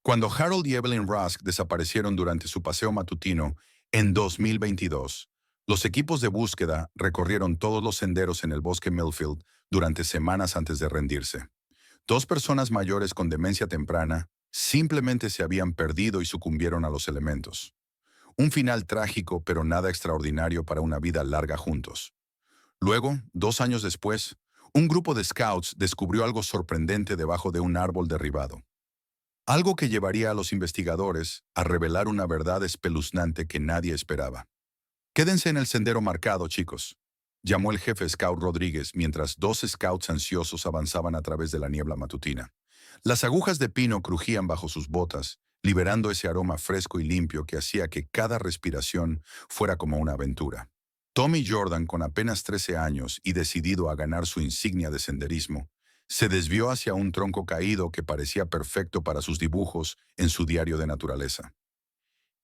Cuando Harold y Evelyn Rusk desaparecieron durante su paseo matutino en 2022, los equipos de búsqueda recorrieron todos los senderos en el bosque Millfield durante semanas antes de rendirse. Dos personas mayores con demencia temprana simplemente se habían perdido y sucumbieron a los elementos. Un final trágico, pero nada extraordinario para una vida larga juntos. Luego, 2 años después, un grupo de scouts descubrió algo sorprendente debajo de un árbol derribado. Algo que llevaría a los investigadores a revelar una verdad espeluznante que nadie esperaba. Quédense en el sendero marcado, chicos, llamó el jefe scout Rodríguez mientras dos scouts ansiosos avanzaban a través de la niebla matutina. Las agujas de pino crujían bajo sus botas, liberando ese aroma fresco y limpio que hacía que cada respiración fuera como una aventura. Tommy Jordan, con apenas 13 años y decidido a ganar su insignia de senderismo, se desvió hacia un tronco caído que parecía perfecto para sus dibujos en su diario de naturaleza.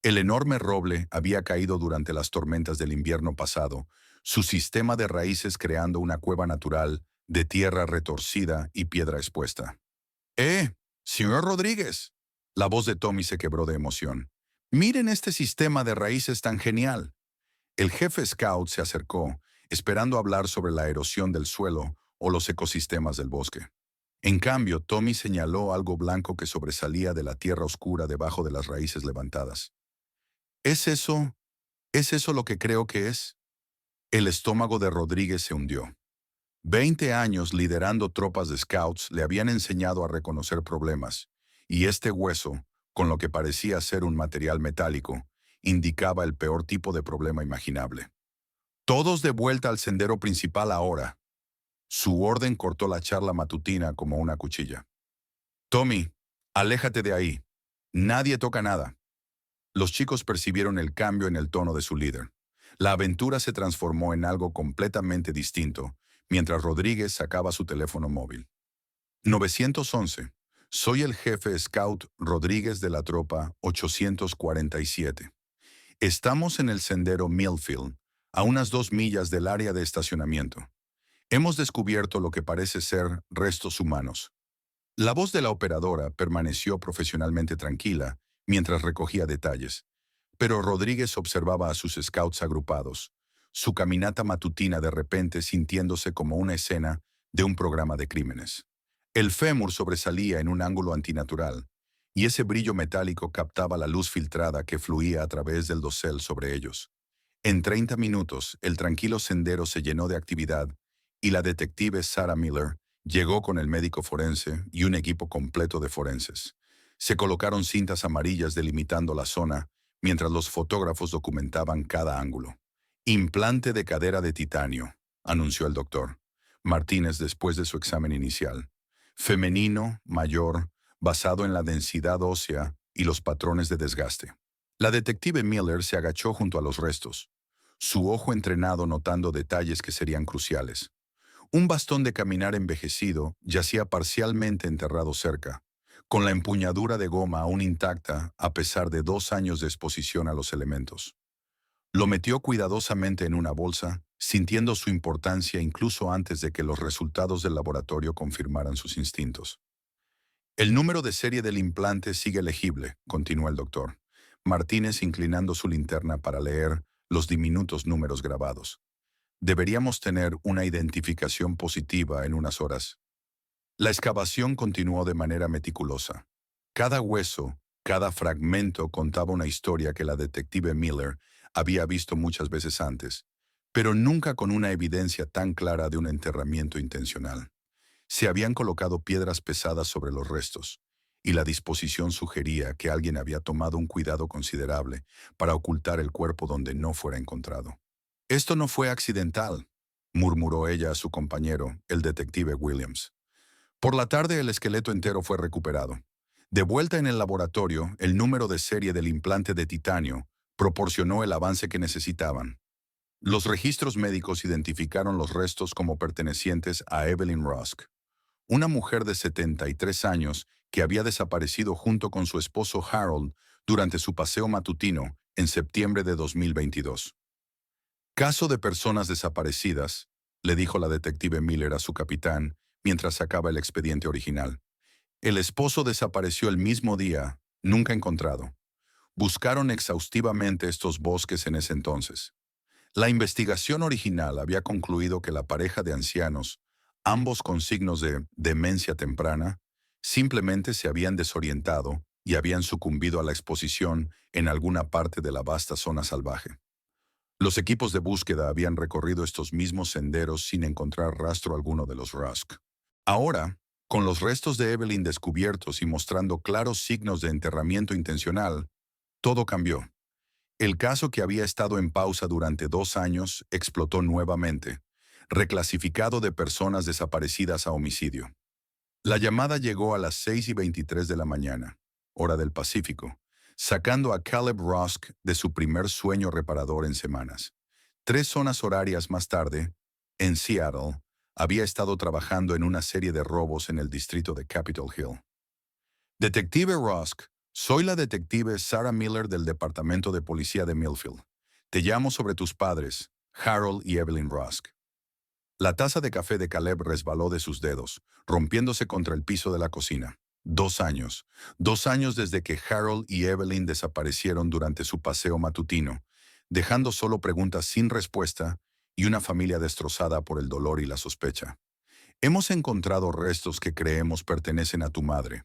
El enorme roble había caído durante las tormentas del invierno pasado, su sistema de raíces creando una cueva natural de tierra retorcida y piedra expuesta. Señor Rodríguez. La voz de Tommy se quebró de emoción. Miren este sistema de raíces tan genial. El jefe scout se acercó, esperando hablar sobre la erosión del suelo o los ecosistemas del bosque. En cambio, Tommy señaló algo blanco que sobresalía de la tierra oscura debajo de las raíces levantadas. ¿Es eso? ¿Es eso lo que creo que es? El estómago de Rodríguez se hundió. 20 años liderando tropas de scouts le habían enseñado a reconocer problemas, y este hueso, con lo que parecía ser un material metálico, indicaba el peor tipo de problema imaginable. Todos de vuelta al sendero principal ahora. Su orden cortó la charla matutina como una cuchilla. Tommy, aléjate de ahí. Nadie toca nada. Los chicos percibieron el cambio en el tono de su líder. La aventura se transformó en algo completamente distinto, mientras Rodríguez sacaba su teléfono móvil. 911. Soy el jefe Scout Rodríguez de la tropa 847. Estamos en el sendero Millfield, a unas 2 millas del área de estacionamiento. Hemos descubierto lo que parece ser restos humanos. La voz de la operadora permaneció profesionalmente tranquila mientras recogía detalles, pero Rodríguez observaba a sus scouts agrupados, su caminata matutina de repente sintiéndose como una escena de un programa de crímenes. El fémur sobresalía en un ángulo antinatural, y ese brillo metálico captaba la luz filtrada que fluía a través del dosel sobre ellos. En 30 minutos, el tranquilo sendero se llenó de actividad, y la detective Sarah Miller llegó con el médico forense y un equipo completo de forenses. Se colocaron cintas amarillas delimitando la zona, mientras los fotógrafos documentaban cada ángulo. Implante de cadera de titanio, anunció el doctor Martínez después de su examen inicial. Femenino, mayor, basado en la densidad ósea y los patrones de desgaste. La detective Miller se agachó junto a los restos, su ojo entrenado notando detalles que serían cruciales. Un bastón de caminar envejecido yacía parcialmente enterrado cerca, con la empuñadura de goma aún intacta a pesar de 2 años de exposición a los elementos. Lo metió cuidadosamente en una bolsa, sintiendo su importancia incluso antes de que los resultados del laboratorio confirmaran sus instintos. El número de serie del implante sigue legible, continuó el doctor Martínez inclinando su linterna para leer los diminutos números grabados. Deberíamos tener una identificación positiva en unas horas. La excavación continuó de manera meticulosa. Cada hueso, cada fragmento contaba una historia que la detective Miller había visto muchas veces antes, pero nunca con una evidencia tan clara de un enterramiento intencional. Se habían colocado piedras pesadas sobre los restos, y la disposición sugería que alguien había tomado un cuidado considerable para ocultar el cuerpo donde no fuera encontrado. Esto no fue accidental, murmuró ella a su compañero, el detective Williams. Por la tarde el esqueleto entero fue recuperado. De vuelta en el laboratorio, el número de serie del implante de titanio proporcionó el avance que necesitaban. Los registros médicos identificaron los restos como pertenecientes a Evelyn Rusk, una mujer de 73 años que había desaparecido junto con su esposo Harold durante su paseo matutino en septiembre de 2022. Caso de personas desaparecidas, le dijo la detective Miller a su capitán mientras sacaba el expediente original. El esposo desapareció el mismo día Nunca encontrado. Buscaron exhaustivamente estos bosques en ese entonces. La investigación original había concluido que la pareja de ancianos, ambos con signos de demencia temprana, simplemente se habían desorientado y habían sucumbido a la exposición en alguna parte de la vasta zona salvaje. Los equipos de búsqueda habían recorrido estos mismos senderos sin encontrar rastro alguno de los Rusk. Ahora, con los restos de Evelyn descubiertos y mostrando claros signos de enterramiento intencional, todo cambió. El caso que había estado en pausa durante 2 años explotó nuevamente, reclasificado de personas desaparecidas a homicidio. La llamada llegó a las 6:23 de la mañana, hora del Pacífico, sacando a Caleb Rusk de su primer sueño reparador en semanas. 3 zonas horarias más tarde, en Seattle, había estado trabajando en una serie de robos en el distrito de Capitol Hill. Detective Rusk, soy la detective Sarah Miller del Departamento de Policía de Millfield. Te llamo sobre tus padres, Harold y Evelyn Rusk. La taza de café de Caleb resbaló de sus dedos, rompiéndose contra el piso de la cocina. 2 años. 2 años desde que Harold y Evelyn desaparecieron durante su paseo matutino, dejando solo preguntas sin respuesta y una familia destrozada por el dolor y la sospecha. Hemos encontrado restos que creemos pertenecen a tu madre.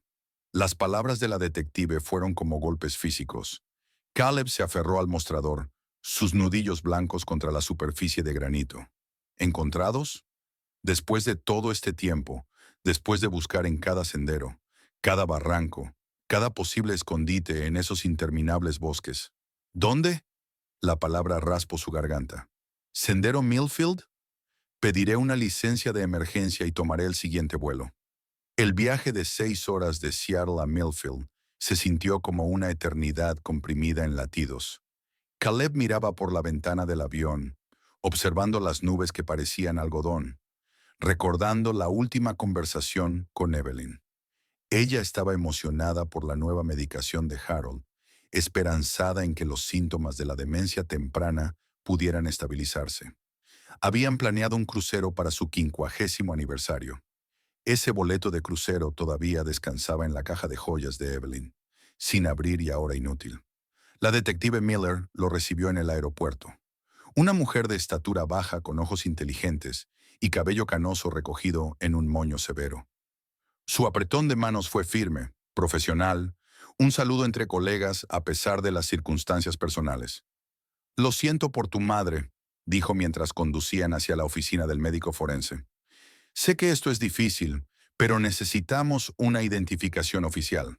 Las palabras de la detective fueron como golpes físicos. Caleb se aferró al mostrador, sus nudillos blancos contra la superficie de granito. ¿Encontrados? Después de todo este tiempo, después de buscar en cada sendero, cada barranco, cada posible escondite en esos interminables bosques. ¿Dónde? La palabra raspó su garganta. ¿Sendero Millfield? Pediré una licencia de emergencia y tomaré el siguiente vuelo. El viaje de 6 horas de Seattle a Millfield se sintió como una eternidad comprimida en latidos. Caleb miraba por la ventana del avión, observando las nubes que parecían algodón, recordando la última conversación con Evelyn. Ella estaba emocionada por la nueva medicación de Harold, esperanzada en que los síntomas de la demencia temprana pudieran estabilizarse. Habían planeado un crucero para su 50º aniversario. Ese boleto de crucero todavía descansaba en la caja de joyas de Evelyn, sin abrir y ahora inútil. La detective Miller lo recibió en el aeropuerto. Una mujer de estatura baja con ojos inteligentes y cabello canoso recogido en un moño severo. Su apretón de manos fue firme, profesional, un saludo entre colegas a pesar de las circunstancias personales. Lo siento por tu madre, dijo mientras conducían hacia la oficina del médico forense. Sé que esto es difícil, pero necesitamos una identificación oficial.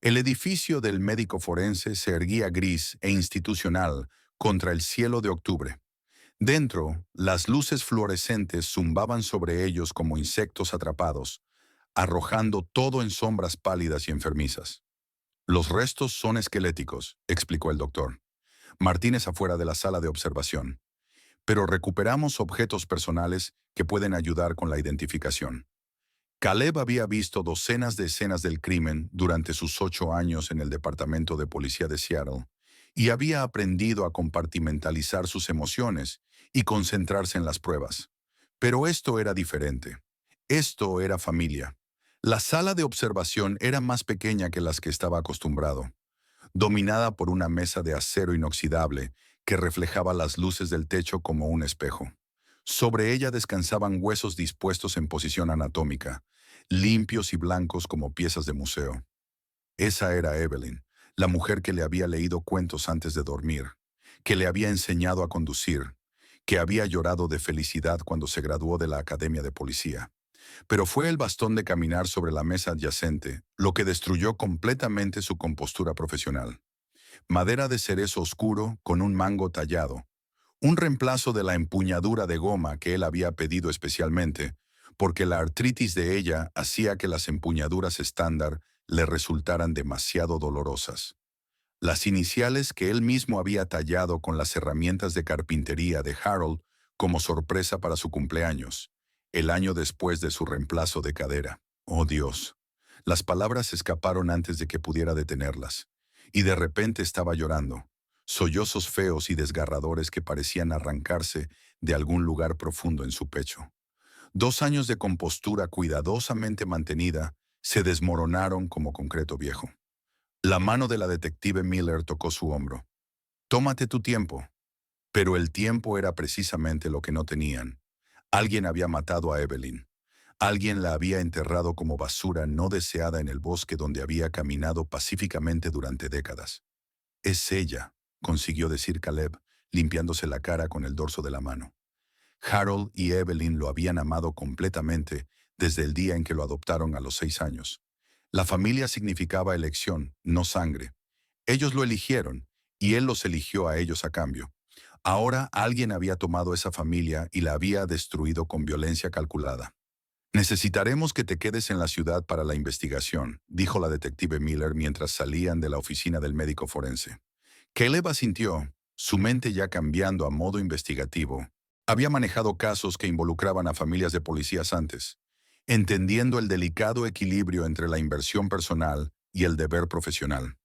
El edificio del médico forense se erguía gris e institucional contra el cielo de octubre. Dentro, las luces fluorescentes zumbaban sobre ellos como insectos atrapados, arrojando todo en sombras pálidas y enfermizas. Los restos son esqueléticos, explicó el doctor. Martínez afuera de la sala de observación. Pero recuperamos objetos personales que pueden ayudar con la identificación. Caleb había visto docenas de escenas del crimen durante sus 8 años en el Departamento de Policía de Seattle y había aprendido a compartimentalizar sus emociones y concentrarse en las pruebas. Pero esto era diferente. Esto era familia. La sala de observación era más pequeña que las que estaba acostumbrado, dominada por una mesa de acero inoxidable que reflejaba las luces del techo como un espejo. Sobre ella descansaban huesos dispuestos en posición anatómica, limpios y blancos como piezas de museo. Esa era Evelyn, la mujer que le había leído cuentos antes de dormir, que le había enseñado a conducir, que había llorado de felicidad cuando se graduó de la Academia de Policía. Pero fue el bastón de caminar sobre la mesa adyacente lo que destruyó completamente su compostura profesional. Madera de cerezo oscuro con un mango tallado, un reemplazo de la empuñadura de goma que él había pedido especialmente, porque la artritis de ella hacía que las empuñaduras estándar le resultaran demasiado dolorosas. Las iniciales que él mismo había tallado con las herramientas de carpintería de Harold como sorpresa para su cumpleaños, el año después de su reemplazo de cadera. Oh Dios. Las palabras escaparon antes de que pudiera detenerlas, y de repente estaba llorando, sollozos feos y desgarradores que parecían arrancarse de algún lugar profundo en su pecho. 2 años de compostura cuidadosamente mantenida se desmoronaron como concreto viejo. La mano de la detective Miller tocó su hombro. Tómate tu tiempo. Pero el tiempo era precisamente lo que no tenían. Alguien había matado a Evelyn. Alguien la había enterrado como basura no deseada en el bosque donde había caminado pacíficamente durante décadas. Es ella, consiguió decir Caleb, limpiándose la cara con el dorso de la mano. Harold y Evelyn lo habían amado completamente desde el día en que lo adoptaron a los 6 años. La familia significaba elección, no sangre. Ellos lo eligieron, y él los eligió a ellos a cambio. Ahora alguien había tomado esa familia y la había destruido con violencia calculada. Necesitaremos que te quedes en la ciudad para la investigación, dijo la detective Miller mientras salían de la oficina del médico forense. Caleb asintió, su mente ya cambiando a modo investigativo. Había manejado casos que involucraban a familias de policías antes, entendiendo el delicado equilibrio entre la inversión personal y el deber profesional.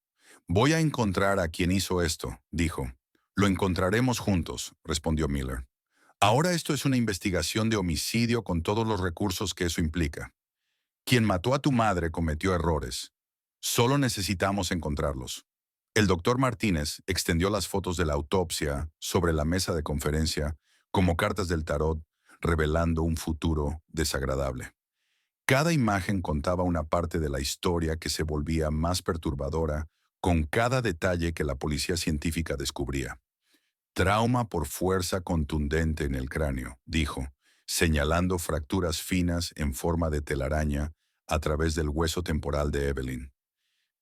Voy a encontrar a quien hizo esto, dijo. Lo encontraremos juntos, respondió Miller. Ahora esto es una investigación de homicidio con todos los recursos que eso implica. Quien mató a tu madre cometió errores. Solo necesitamos encontrarlos. El doctor Martínez extendió las fotos de la autopsia sobre la mesa de conferencia como cartas del tarot, revelando un futuro desagradable. Cada imagen contaba una parte de la historia que se volvía más perturbadora con cada detalle que la policía científica descubría. Trauma por fuerza contundente en el cráneo, dijo, señalando fracturas finas en forma de telaraña a través del hueso temporal de Evelyn.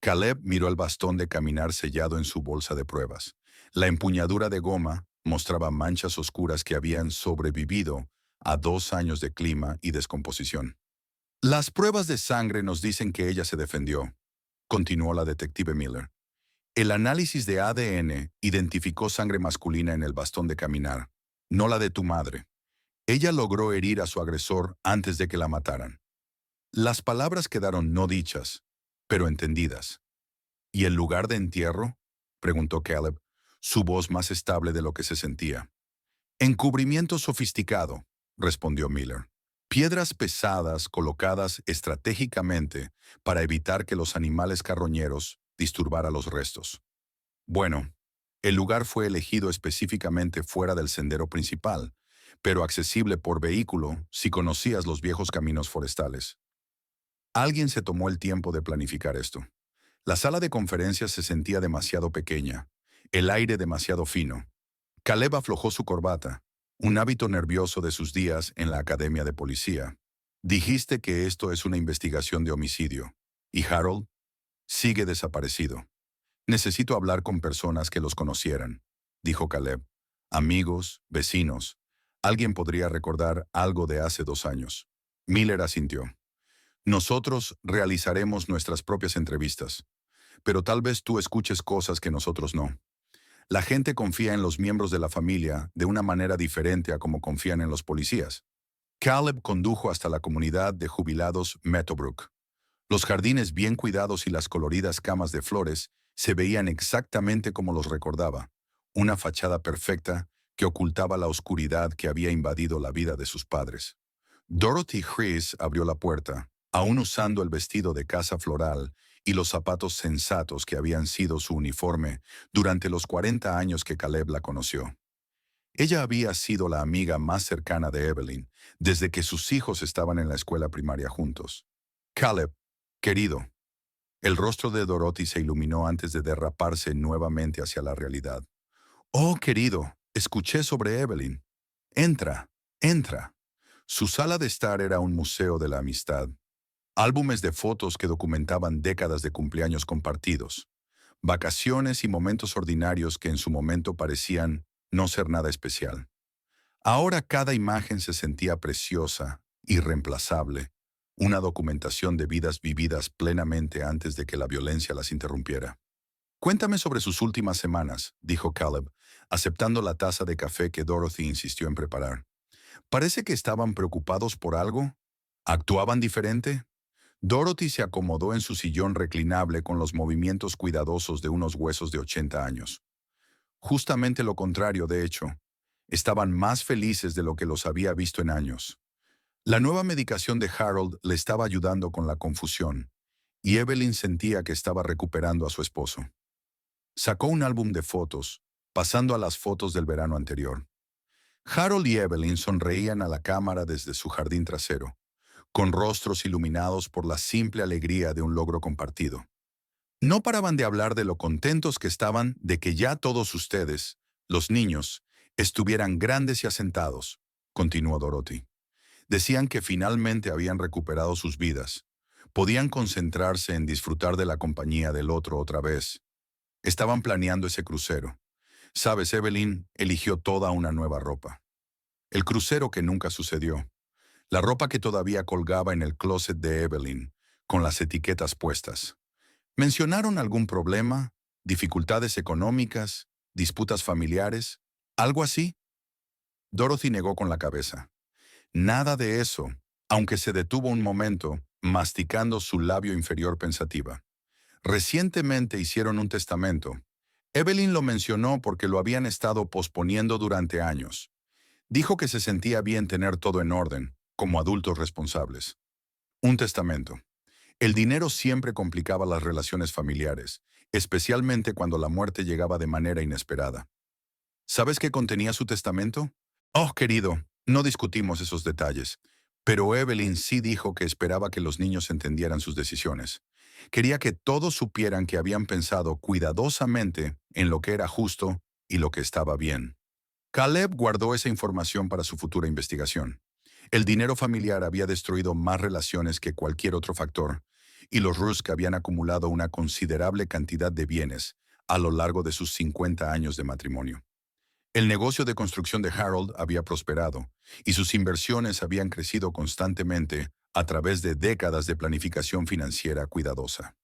Caleb miró el bastón de caminar sellado en su bolsa de pruebas. La empuñadura de goma mostraba manchas oscuras que habían sobrevivido a 2 años de clima y descomposición. Las pruebas de sangre nos dicen que ella se defendió, continuó la detective Miller. El análisis de ADN identificó sangre masculina en el bastón de caminar, no la de tu madre. Ella logró herir a su agresor antes de que la mataran. Las palabras quedaron no dichas, pero entendidas. ¿Y el lugar de entierro?, preguntó Caleb, su voz más estable de lo que se sentía. Encubrimiento sofisticado, respondió Miller. Piedras pesadas colocadas estratégicamente para evitar que los animales carroñeros disturbaran los restos. Bueno, el lugar fue elegido específicamente fuera del sendero principal, pero accesible por vehículo si conocías los viejos caminos forestales. Alguien se tomó el tiempo de planificar esto. La sala de conferencias se sentía demasiado pequeña, el aire demasiado fino. Caleb aflojó su corbata, un hábito nervioso de sus días en la academia de policía. Dijiste que esto es una investigación de homicidio. ¿Y Harold? Sigue desaparecido. Necesito hablar con personas que los conocieran, dijo Caleb. Amigos, vecinos. Alguien podría recordar algo de hace 2 años. Miller asintió. Nosotros realizaremos nuestras propias entrevistas, pero tal vez tú escuches cosas que nosotros no. La gente confía en los miembros de la familia de una manera diferente a como confían en los policías. Caleb condujo hasta la comunidad de jubilados Meadowbrook. Los jardines bien cuidados y las coloridas camas de flores se veían exactamente como los recordaba, una fachada perfecta que ocultaba la oscuridad que había invadido la vida de sus padres. Dorothy Chris abrió la puerta, aún usando el vestido de casa floral y los zapatos sensatos que habían sido su uniforme durante los 40 años que Caleb la conoció. Ella había sido la amiga más cercana de Evelyn desde que sus hijos estaban en la escuela primaria juntos. Caleb, querido. El rostro de Dorothy se iluminó antes de derraparse nuevamente hacia la realidad. Oh, querido, escuché sobre Evelyn. Entra, entra. Su sala de estar era un museo de la amistad. Álbumes de fotos que documentaban décadas de cumpleaños compartidos. Vacaciones y momentos ordinarios que en su momento parecían no ser nada especial. Ahora cada imagen se sentía preciosa, irreemplazable, una documentación de vidas vividas plenamente antes de que la violencia las interrumpiera. Cuéntame sobre sus últimas semanas, dijo Caleb, aceptando la taza de café que Dorothy insistió en preparar. Parece que estaban preocupados por algo. ¿Actuaban diferente? Dorothy se acomodó en su sillón reclinable con los movimientos cuidadosos de unos huesos de 80 años. Justamente lo contrario, de hecho. Estaban más felices de lo que los había visto en años. La nueva medicación de Harold le estaba ayudando con la confusión. y Evelyn sentía que estaba recuperando a su esposo. Sacó un álbum de fotos, pasando a las fotos del verano anterior. Harold y Evelyn sonreían a la cámara desde su jardín trasero, con rostros iluminados por la simple alegría de un logro compartido. No paraban de hablar de lo contentos que estaban de que ya todos ustedes, los niños, estuvieran grandes y asentados, continuó Dorothy. Decían que finalmente habían recuperado sus vidas. Podían concentrarse en disfrutar de la compañía del otro otra vez. Estaban planeando ese crucero. Sabes, Evelyn eligió toda una nueva ropa. El crucero que nunca sucedió. La ropa que todavía colgaba en el closet de Evelyn, con las etiquetas puestas. ¿Mencionaron algún problema? ¿Dificultades económicas? ¿Disputas familiares? ¿Algo así? Dorothy negó con la cabeza. Nada de eso, aunque se detuvo un momento, masticando su labio inferior pensativa. Recientemente hicieron un testamento. Evelyn lo mencionó porque lo habían estado posponiendo durante años. Dijo que se sentía bien tener todo en orden, como adultos responsables. Un testamento. El dinero siempre complicaba las relaciones familiares, especialmente cuando la muerte llegaba de manera inesperada. ¿Sabes qué contenía su testamento? Oh, querido, no discutimos esos detalles, pero Evelyn sí dijo que esperaba que los niños entendieran sus decisiones. Quería que todos supieran que habían pensado cuidadosamente en lo que era justo y lo que estaba bien. Caleb guardó esa información para su futura investigación. El dinero familiar había destruido más relaciones que cualquier otro factor, y los Rusk habían acumulado una considerable cantidad de bienes a lo largo de sus 50 años de matrimonio. El negocio de construcción de Harold había prosperado, y sus inversiones habían crecido constantemente a través de décadas de planificación financiera cuidadosa.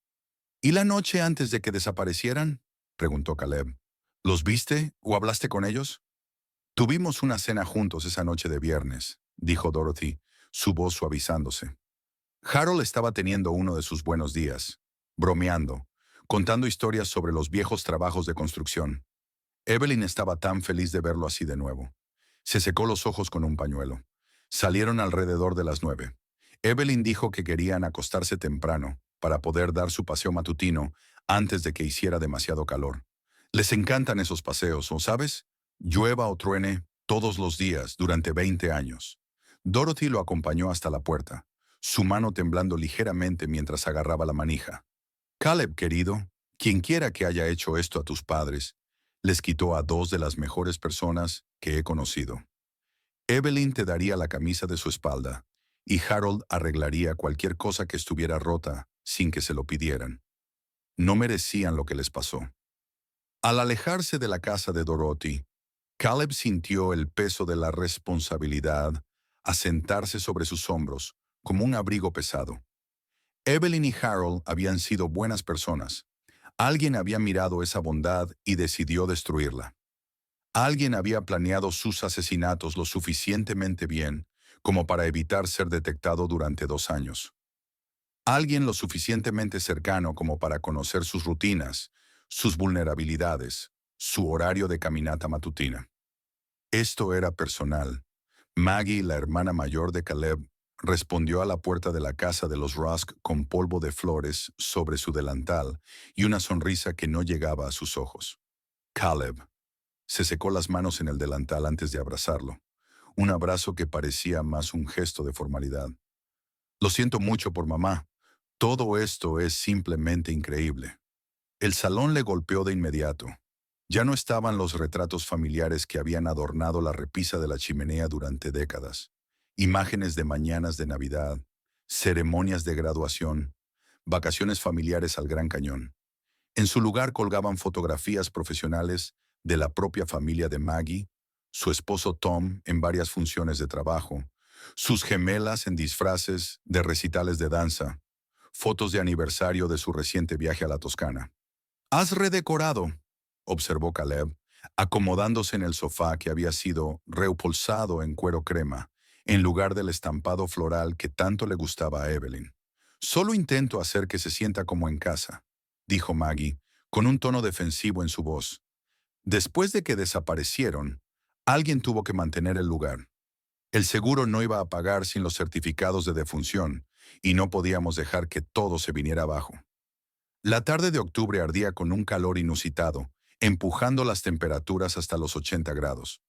¿Y la noche antes de que desaparecieran? Preguntó Caleb. ¿Los viste o hablaste con ellos? Tuvimos una cena juntos esa noche de viernes, dijo Dorothy, su voz suavizándose. Harold estaba teniendo uno de sus buenos días, bromeando, contando historias sobre los viejos trabajos de construcción. Evelyn estaba tan feliz de verlo así de nuevo. Se secó los ojos con un pañuelo. Salieron alrededor de las 9. Evelyn dijo que querían acostarse temprano para poder dar su paseo matutino antes de que hiciera demasiado calor. Les encantan esos paseos, ¿o sabes? Llueva o truene, todos los días, durante 20 años. Dorothy lo acompañó hasta la puerta, su mano temblando ligeramente mientras agarraba la manija. Caleb, querido, quienquiera que haya hecho esto a tus padres, les quitó a dos de las mejores personas que he conocido. Evelyn te daría la camisa de su espalda, y Harold arreglaría cualquier cosa que estuviera rota sin que se lo pidieran. No merecían lo que les pasó. Al alejarse de la casa de Dorothy, Caleb sintió el peso de la responsabilidad asentarse sobre sus hombros como un abrigo pesado. Evelyn y Harold habían sido buenas personas. Alguien había mirado esa bondad y decidió destruirla. Alguien había planeado sus asesinatos lo suficientemente bien como para evitar ser detectado durante 2 años. Alguien lo suficientemente cercano como para conocer sus rutinas, sus vulnerabilidades, su horario de caminata matutina. Esto era personal. Maggie, la hermana mayor de Caleb, respondió a la puerta de la casa de los Rusk con polvo de flores sobre su delantal y una sonrisa que no llegaba a sus ojos. Caleb. Se secó las manos en el delantal antes de abrazarlo, un abrazo que parecía más un gesto de formalidad. Lo siento mucho por mamá. Todo esto es simplemente increíble. El salón le golpeó de inmediato. Ya no estaban los retratos familiares que habían adornado la repisa de la chimenea durante décadas. Imágenes de mañanas de Navidad, ceremonias de graduación, vacaciones familiares al Gran Cañón. En su lugar colgaban fotografías profesionales de la propia familia de Maggie, su esposo Tom en varias funciones de trabajo, sus gemelas en disfraces de recitales de danza, fotos de aniversario de su reciente viaje a la Toscana. «Has redecorado», observó Caleb, acomodándose en el sofá que había sido reupolsado en cuero crema, en lugar del estampado floral que tanto le gustaba a Evelyn. «Solo intento hacer que se sienta como en casa», dijo Maggie, con un tono defensivo en su voz. Después de que desaparecieron, alguien tuvo que mantener el lugar. El seguro no iba a pagar sin los certificados de defunción, y no podíamos dejar que todo se viniera abajo. La tarde de octubre ardía con un calor inusitado, empujando las temperaturas hasta los 80 grados.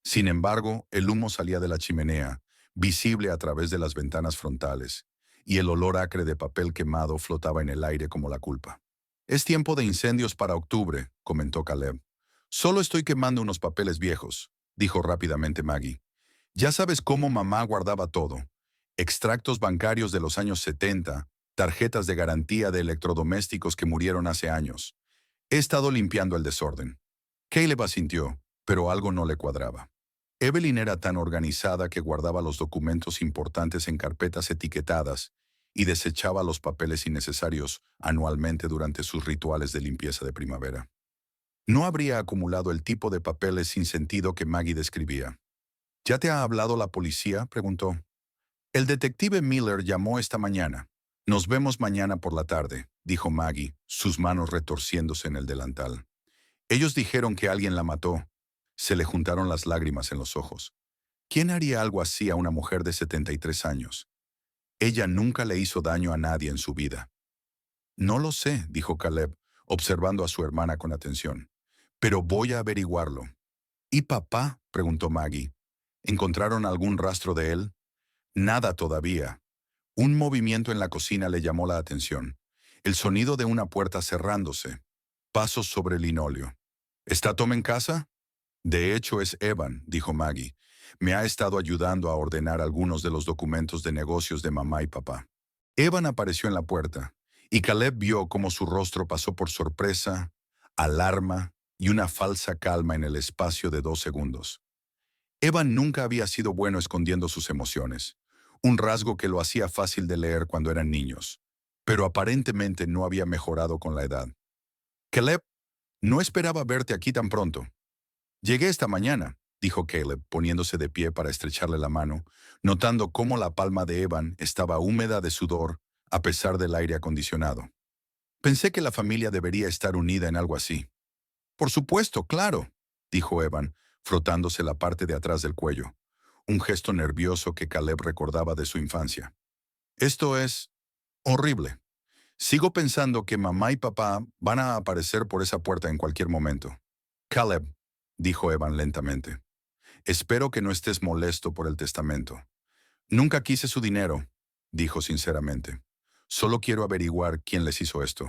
Sin embargo, el humo salía de la chimenea, visible a través de las ventanas frontales, y el olor acre de papel quemado flotaba en el aire como la culpa. «Es tiempo de incendios para octubre», comentó Caleb. «Solo estoy quemando unos papeles viejos», dijo rápidamente Maggie. «Ya sabes cómo mamá guardaba todo. Extractos bancarios de los años 70, tarjetas de garantía de electrodomésticos que murieron hace años. He estado limpiando el desorden». Caleb asintió, pero algo no le cuadraba. Evelyn era tan organizada que guardaba los documentos importantes en carpetas etiquetadas y desechaba los papeles innecesarios anualmente durante sus rituales de limpieza de primavera. No habría acumulado el tipo de papeles sin sentido que Maggie describía. «¿Ya te ha hablado la policía?», preguntó. «El detective Miller llamó esta mañana. Nos vemos mañana por la tarde», dijo Maggie, sus manos retorciéndose en el delantal. «Ellos dijeron que alguien la mató». Se le juntaron las lágrimas en los ojos. ¿Quién haría algo así a una mujer de 73 años? Ella nunca le hizo daño a nadie en su vida. «No lo sé», dijo Caleb, observando a su hermana con atención. «Pero voy a averiguarlo». «¿Y papá?», preguntó Maggie. «¿Encontraron algún rastro de él?» «Nada todavía». Un movimiento en la cocina le llamó la atención. El sonido de una puerta cerrándose. Pasos sobre el linóleo. «¿Está Tom en casa?» «De hecho es Evan», dijo Maggie. «Me ha estado ayudando a ordenar algunos de los documentos de negocios de mamá y papá». Evan apareció en la puerta, y Caleb vio cómo su rostro pasó por sorpresa, alarma y una falsa calma en el espacio de 2 segundos. Evan nunca había sido bueno escondiendo sus emociones, un rasgo que lo hacía fácil de leer cuando eran niños, pero aparentemente no había mejorado con la edad. «Caleb, no esperaba verte aquí tan pronto». «Llegué esta mañana», dijo Caleb, poniéndose de pie para estrecharle la mano, notando cómo la palma de Evan estaba húmeda de sudor a pesar del aire acondicionado. «Pensé que la familia debería estar unida en algo así». «Por supuesto, claro», dijo Evan, frotándose la parte de atrás del cuello, un gesto nervioso que Caleb recordaba de su infancia. «Esto es horrible. Sigo pensando que mamá y papá van a aparecer por esa puerta en cualquier momento». «Caleb», dijo Evan lentamente, «espero que no estés molesto por el testamento». «Nunca quise su dinero», dijo sinceramente. «Solo quiero averiguar quién les hizo esto».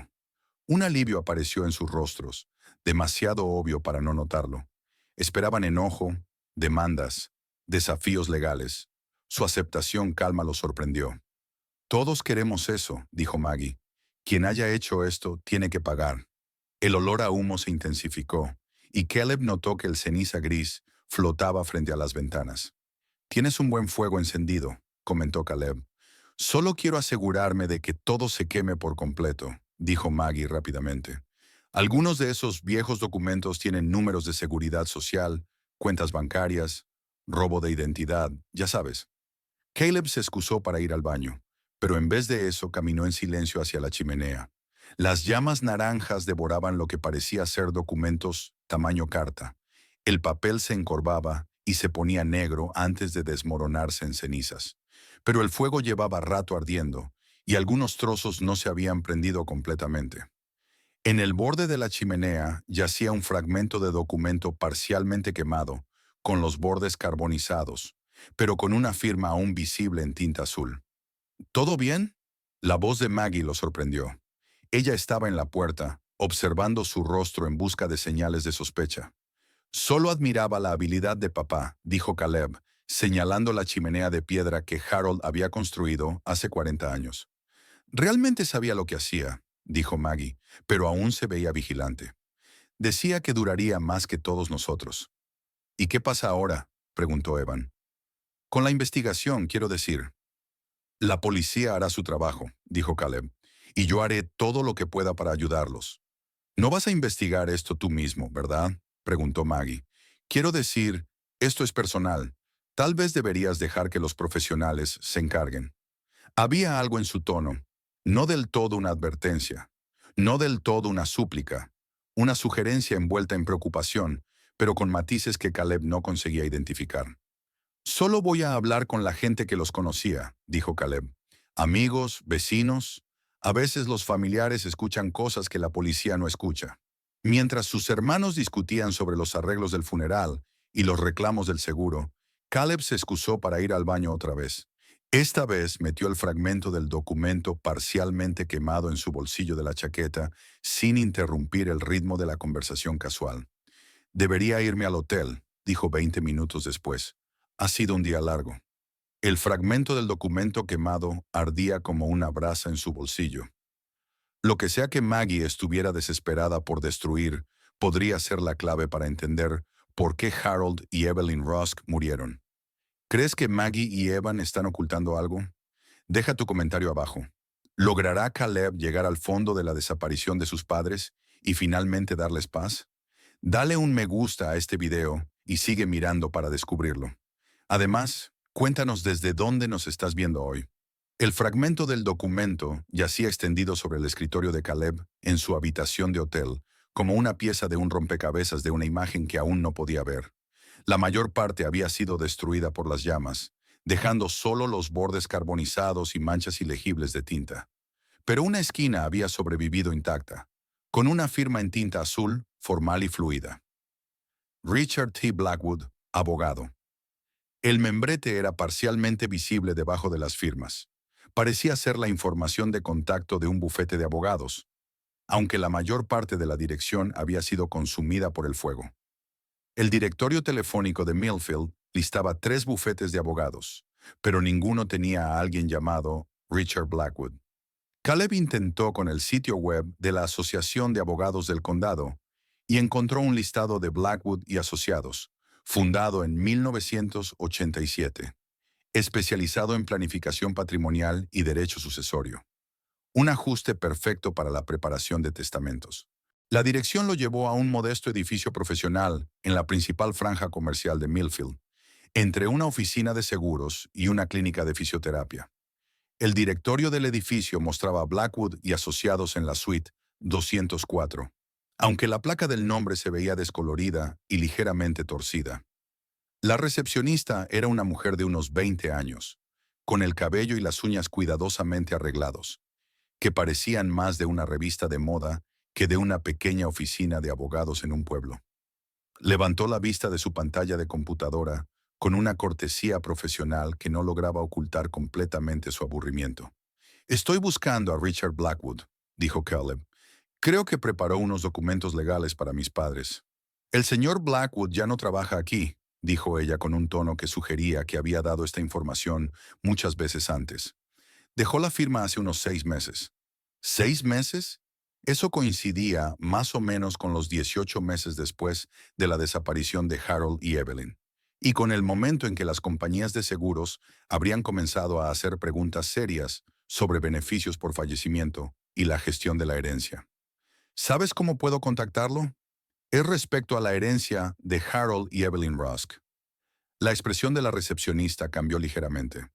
Un alivio apareció en sus rostros, demasiado obvio para no notarlo. Esperaban enojo, demandas, desafíos legales. Su aceptación calma los sorprendió. «Todos queremos eso», dijo Maggie. «Quien haya hecho esto tiene que pagar». El olor a humo se intensificó, y Caleb notó que el ceniza gris flotaba frente a las ventanas. «Tienes un buen fuego encendido», comentó Caleb. «Solo quiero asegurarme de que todo se queme por completo», dijo Maggie rápidamente. «Algunos de esos viejos documentos tienen números de seguridad social, cuentas bancarias, robo de identidad, ya sabes». Caleb se excusó para ir al baño, pero en vez de eso caminó en silencio hacia la chimenea. Las llamas naranjas devoraban lo que parecía ser documentos tamaño carta. El papel se encorvaba y se ponía negro antes de desmoronarse en cenizas. Pero el fuego llevaba rato ardiendo, y algunos trozos no se habían prendido completamente. En el borde de la chimenea yacía un fragmento de documento parcialmente quemado, con los bordes carbonizados, pero con una firma aún visible en tinta azul. «¿Todo bien?», la voz de Maggie lo sorprendió. Ella estaba en la puerta, observando su rostro en busca de señales de sospecha. «Solo admiraba la habilidad de papá», dijo Caleb, señalando la chimenea de piedra que Harold había construido hace 40 años. «Realmente sabía lo que hacía», dijo Maggie, pero aún se veía vigilante. «Decía que duraría más que todos nosotros». «¿Y qué pasa ahora?», preguntó Evan. «Con la investigación, quiero decir». «La policía hará su trabajo», dijo Caleb, «y yo haré todo lo que pueda para ayudarlos». «No vas a investigar esto tú mismo, ¿verdad?», preguntó Maggie. «Quiero decir, esto es personal. Tal vez deberías dejar que los profesionales se encarguen». Había algo en su tono, no del todo una advertencia, no del todo una súplica, una sugerencia envuelta en preocupación, pero con matices que Caleb no conseguía identificar. «Solo voy a hablar con la gente que los conocía», dijo Caleb. Amigos, vecinos, a veces los familiares escuchan cosas que la policía no escucha. Mientras sus hermanos discutían sobre los arreglos del funeral y los reclamos del seguro, Caleb se excusó para ir al baño otra vez. Esta vez metió el fragmento del documento parcialmente quemado en su bolsillo de la chaqueta sin interrumpir el ritmo de la conversación casual. Debería irme al hotel, dijo 20 minutos después. Ha sido un día largo. El fragmento del documento quemado ardía como una brasa en su bolsillo. Lo que sea que Maggie estuviera desesperada por destruir, podría ser la clave para entender por qué Harold y Evelyn Rusk murieron. ¿Crees que Maggie y Evan están ocultando algo? Deja tu comentario abajo. ¿Logrará Caleb llegar al fondo de la desaparición de sus padres y finalmente darles paz? Dale un me gusta a este video y sigue mirando para descubrirlo. Además, cuéntanos desde dónde nos estás viendo hoy. El fragmento del documento yacía extendido sobre el escritorio de Caleb en su habitación de hotel, como una pieza de un rompecabezas de una imagen que aún no podía ver. La mayor parte había sido destruida por las llamas, dejando solo los bordes carbonizados y manchas ilegibles de tinta. Pero una esquina había sobrevivido intacta, con una firma en tinta azul, formal y fluida. Richard T. Blackwood, abogado. El membrete era parcialmente visible debajo de las firmas. Parecía ser la información de contacto de un bufete de abogados, aunque la mayor parte de la dirección había sido consumida por el fuego. El directorio telefónico de Millfield listaba 3 bufetes de abogados, pero ninguno tenía a alguien llamado Richard Blackwood. Caleb intentó con el sitio web de la Asociación de Abogados del Condado y encontró un listado de Blackwood y Asociados, fundado en 1987, especializado en planificación patrimonial y derecho sucesorio. Un ajuste perfecto para la preparación de testamentos. La dirección lo llevó a un modesto edificio profesional en la principal franja comercial de Millfield, entre una oficina de seguros y una clínica de fisioterapia. El directorio del edificio mostraba a Blackwood y Asociados en la suite 204, aunque la placa del nombre se veía descolorida y ligeramente torcida. La recepcionista era una mujer de unos 20 años, con el cabello y las uñas cuidadosamente arreglados, que parecían más de una revista de moda que de una pequeña oficina de abogados en un pueblo. Levantó la vista de su pantalla de computadora con una cortesía profesional que no lograba ocultar completamente su aburrimiento. «Estoy buscando a Richard Blackwood», dijo Caleb. «Creo que preparó unos documentos legales para mis padres». «El señor Blackwood ya no trabaja aquí», dijo ella con un tono que sugería que había dado esta información muchas veces antes. «Dejó la firma hace unos 6 meses». ¿6 meses? Eso coincidía más o menos con los 18 meses después de la desaparición de Harold y Evelyn, y con el momento en que las compañías de seguros habrían comenzado a hacer preguntas serias sobre beneficios por fallecimiento y la gestión de la herencia. ¿Sabes cómo puedo contactarlo? Es respecto a la herencia de Harold y Evelyn Rusk. La expresión de la recepcionista cambió ligeramente.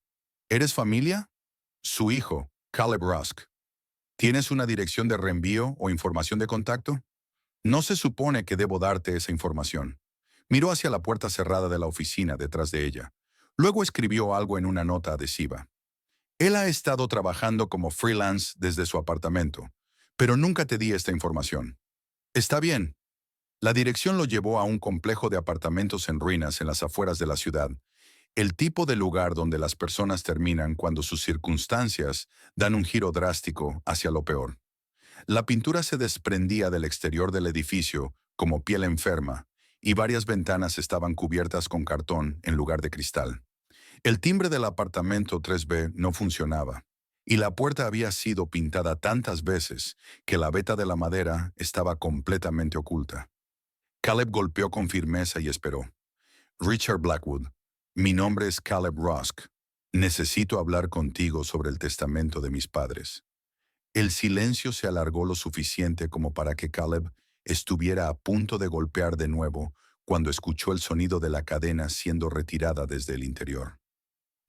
¿Eres familia? Su hijo, Caleb Rusk. ¿Tienes una dirección de reenvío o información de contacto? No se supone que debo darte esa información. Miró hacia la puerta cerrada de la oficina detrás de ella. Luego escribió algo en una nota adhesiva. Él ha estado trabajando como freelance desde su apartamento, pero nunca te di esta información. Está bien. La dirección lo llevó a un complejo de apartamentos en ruinas en las afueras de la ciudad, el tipo de lugar donde las personas terminan cuando sus circunstancias dan un giro drástico hacia lo peor. La pintura se desprendía del exterior del edificio como piel enferma, y varias ventanas estaban cubiertas con cartón en lugar de cristal. El timbre del apartamento 3B no funcionaba, y la puerta había sido pintada tantas veces que la veta de la madera estaba completamente oculta. Caleb golpeó con firmeza y esperó. Richard Blackwood, mi nombre es Caleb Rusk. Necesito hablar contigo sobre el testamento de mis padres. El silencio se alargó lo suficiente como para que Caleb estuviera a punto de golpear de nuevo cuando escuchó el sonido de la cadena siendo retirada desde el interior.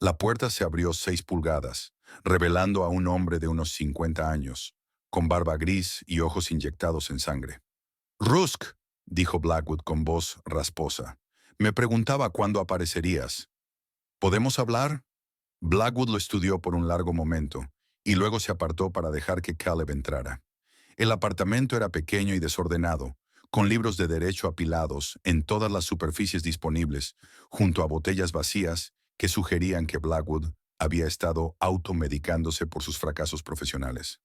La puerta se abrió 6 pulgadas, revelando a un hombre de unos 50 años, con barba gris y ojos inyectados en sangre. «Rusk», dijo Blackwood con voz rasposa, «me preguntaba cuándo aparecerías». «¿Podemos hablar?». Blackwood lo estudió por un largo momento y luego se apartó para dejar que Caleb entrara. El apartamento era pequeño y desordenado, con libros de derecho apilados en todas las superficies disponibles, junto a botellas vacías que sugerían que Blackwood había estado automedicándose por sus fracasos profesionales.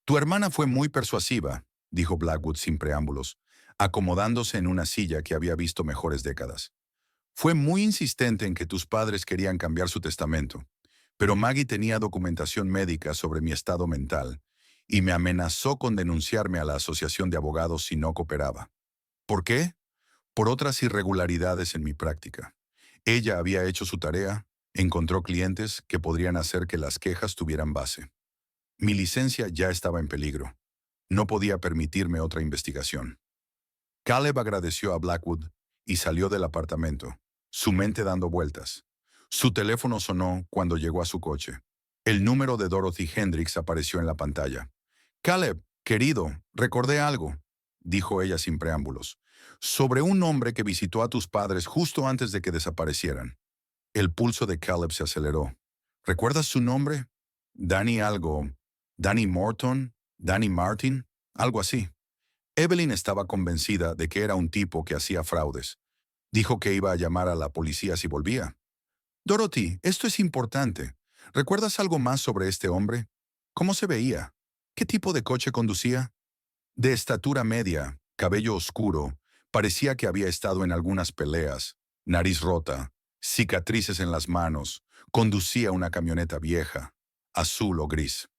Tu hermana fue muy persuasiva, dijo Blackwood sin preámbulos, acomodándose en una silla que había visto mejores décadas. Fue muy insistente en que tus padres querían cambiar su testamento, pero Maggie tenía documentación médica sobre mi estado mental y me amenazó con denunciarme a la Asociación de Abogados si no cooperaba. ¿Por qué? Por otras irregularidades en mi práctica. Ella había hecho su tarea, encontró clientes que podrían hacer que las quejas tuvieran base. Mi licencia ya estaba en peligro. No podía permitirme otra investigación. Caleb agradeció a Blackwood y salió del apartamento, su mente dando vueltas. Su teléfono sonó cuando llegó a su coche. El número de Dorothy Hendricks apareció en la pantalla. Caleb, querido, recordé algo, dijo ella sin preámbulos, sobre un hombre que visitó a tus padres justo antes de que desaparecieran. El pulso de Caleb se aceleró. ¿Recuerdas su nombre? Danny algo. Danny Morton, Danny Martin, algo así. Evelyn estaba convencida de que era un tipo que hacía fraudes. Dijo que iba a llamar a la policía si volvía. Dorothy, esto es importante. ¿Recuerdas algo más sobre este hombre? ¿Cómo se veía? ¿Qué tipo de coche conducía? De estatura media, cabello oscuro, parecía que había estado en algunas peleas, nariz rota, cicatrices en las manos, conducía una camioneta vieja, azul o gris.